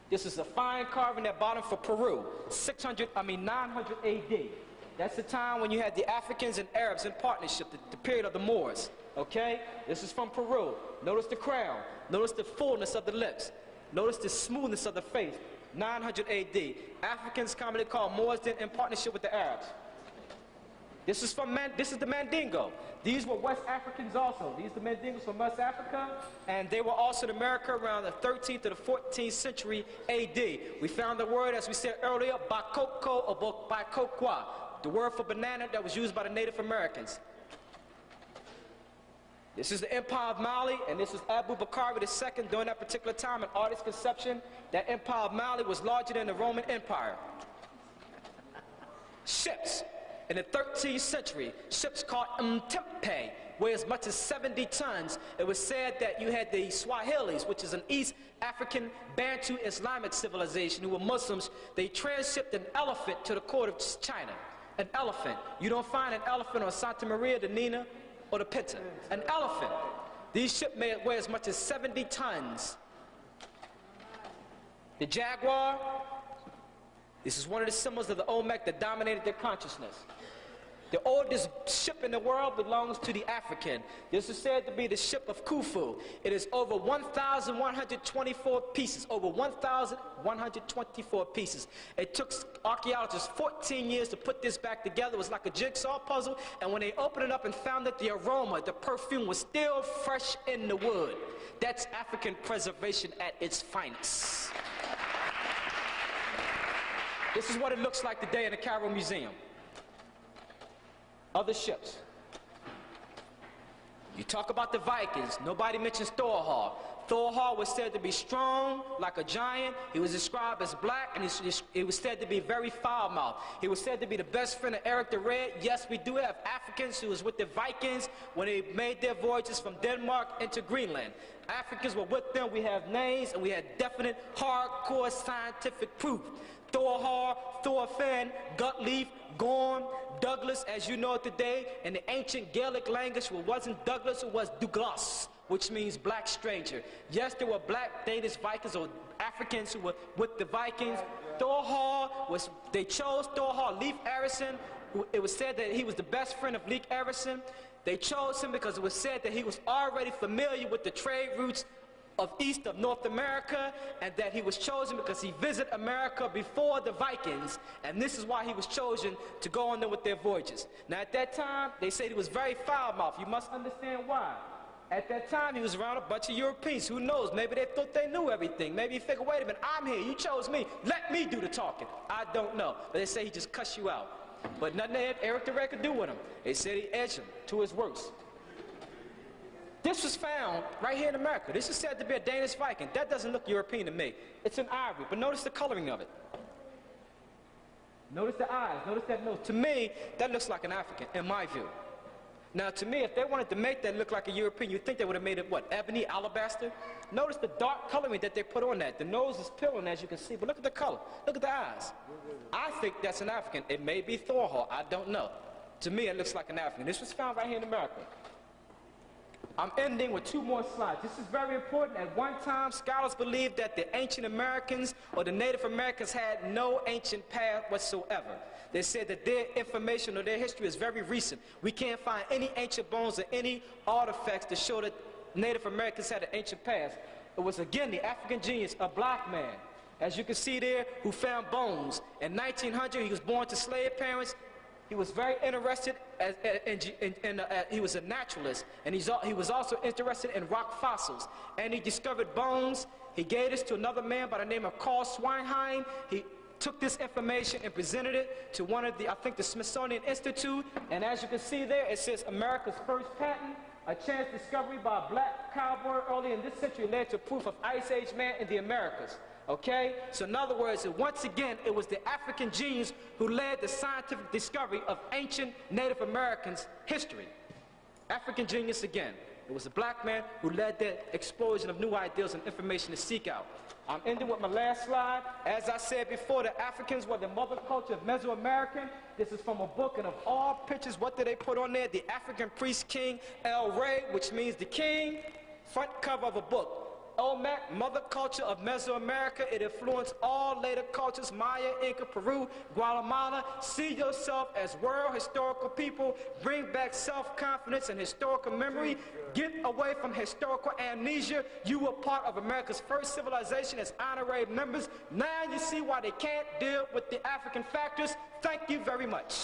[SPEAKER 1] This is a fine carving at bottom for Peru, 900 A.D. That's the time when you had the Africans and Arabs in partnership, the period of the Moors, okay? This is from Peru. Notice the crown. Notice the fullness of the lips. Notice the smoothness of the face, 900 A.D. Africans commonly called Moors then in partnership with the Arabs. This is the Mandingo. These were West Africans also. These are the Mandingos from West Africa, and they were also in America around the 13th to the 14th century A.D. We found the word, as we said earlier, bakoko or bakokwa, the word for banana that was used by the Native Americans. This is the Empire of Mali, and this is Abu Bakr II during that particular time, an artist's conception. That Empire of Mali was larger than the Roman Empire. Ships. In the 13th century, ships called mtempe weigh as much as 70 tons. It was said that you had the Swahilis, which is an East African Bantu Islamic civilization who were Muslims. They transshipped an elephant to the court of China. An elephant. You don't find an elephant on Santa Maria, the Nina, or the Pinta. An elephant. These ships may weigh as much as 70 tons. The jaguar. This is one of the symbols of the Olmec that dominated their consciousness. The oldest ship in the world belongs to the African. This is said to be the ship of Khufu. It is over 1,124 pieces. Over 1,124 pieces. It took archaeologists 14 years to put this back together. It was like a jigsaw puzzle. And when they opened it up and found that the aroma, the perfume was still fresh in the wood. That's African preservation at its finest. This is what it looks like today in the Cairo Museum. Other ships. You talk about the Vikings, nobody mentions Thorhall. Thorhall was said to be strong, like a giant. He was described as black, and he was said to be very foul-mouthed. He was said to be the best friend of Eric the Red. Yes, we do have Africans who was with the Vikings when they made their voyages from Denmark into Greenland. Africans were with them. We have names, and we had definite, hardcore scientific proof. Thorhall, Thorfinn, Gutleaf, Gorm, Douglas, as you know it today. In the ancient Gaelic language, it wasn't Douglas, it was Douglas, which means black stranger. Yes, there were black Danish Vikings or Africans who were with the Vikings. Thorhall they chose Thorhall. Leif Erikson, it was said that he was the best friend of Leif Erikson. They chose him because it was said that he was already familiar with the trade routes of east of North America, and that he was chosen because he visited America before the Vikings, and this is why he was chosen to go on there with their voyages. Now at that time, they said he was very foul-mouthed. You must understand why. At that time, he was around a bunch of Europeans. Who knows? Maybe they thought they knew everything. Maybe he figured, wait a minute, I'm here, you chose me, let me do the talking. I don't know. But they say he just cussed you out. But nothing that Eric the Red could do with him. They said he edged him to his worst. This was found right here in America. This is said to be a Danish Viking. That doesn't look European to me. It's an ivory, but notice the coloring of it. Notice the eyes, notice that nose. To me, that looks like an African, in my view. Now, to me, if they wanted to make that look like a European, you'd think they would have made it, what, ebony, alabaster? Notice the dark coloring that they put on that. The nose is peeling, as you can see, but look at the color. Look at the eyes. I think that's an African. It may be Thorhall. I don't know. To me, it looks like an African. This was found right here in America. I'm ending with 2 more slides. This is very important. At one time, scholars believed that the ancient Americans or the Native Americans had no ancient past whatsoever. They said that their information or their history is very recent. We can't find any ancient bones or any artifacts to show that Native Americans had an ancient past. It was, again, the African genius, a black man, as you can see there, who found bones. In 1900, he was born to slave parents. He was very interested, he was a naturalist, and he was also interested in rock fossils. And he discovered bones. He gave this to another man by the name of Carl Swinheim. He took this information and presented it to one of the, I think, the Smithsonian Institute. And as you can see there, it says America's first patent, a chance discovery by a black cowboy early in this century led to proof of Ice Age man in the Americas. Okay? So in other words, once again, it was the African genius who led the scientific discovery of ancient Native Americans' history. African genius again. It was a black man who led that explosion of new ideas and information to seek out. I'm ending with my last slide. As I said before, the Africans were the mother culture of Mesoamerican. This is from a book, and of all pictures, what did they put on there? The African priest king El Rey, which means the king. Front cover of a book. Olmec, mother culture of Mesoamerica. It influenced all later cultures, Maya, Inca, Peru, Guatemala. See yourself as world historical people. Bring back self-confidence and historical memory. Get away from historical amnesia. You were part of America's first civilization as honorary members. Now you see why they can't deal with the African factors. Thank you very much.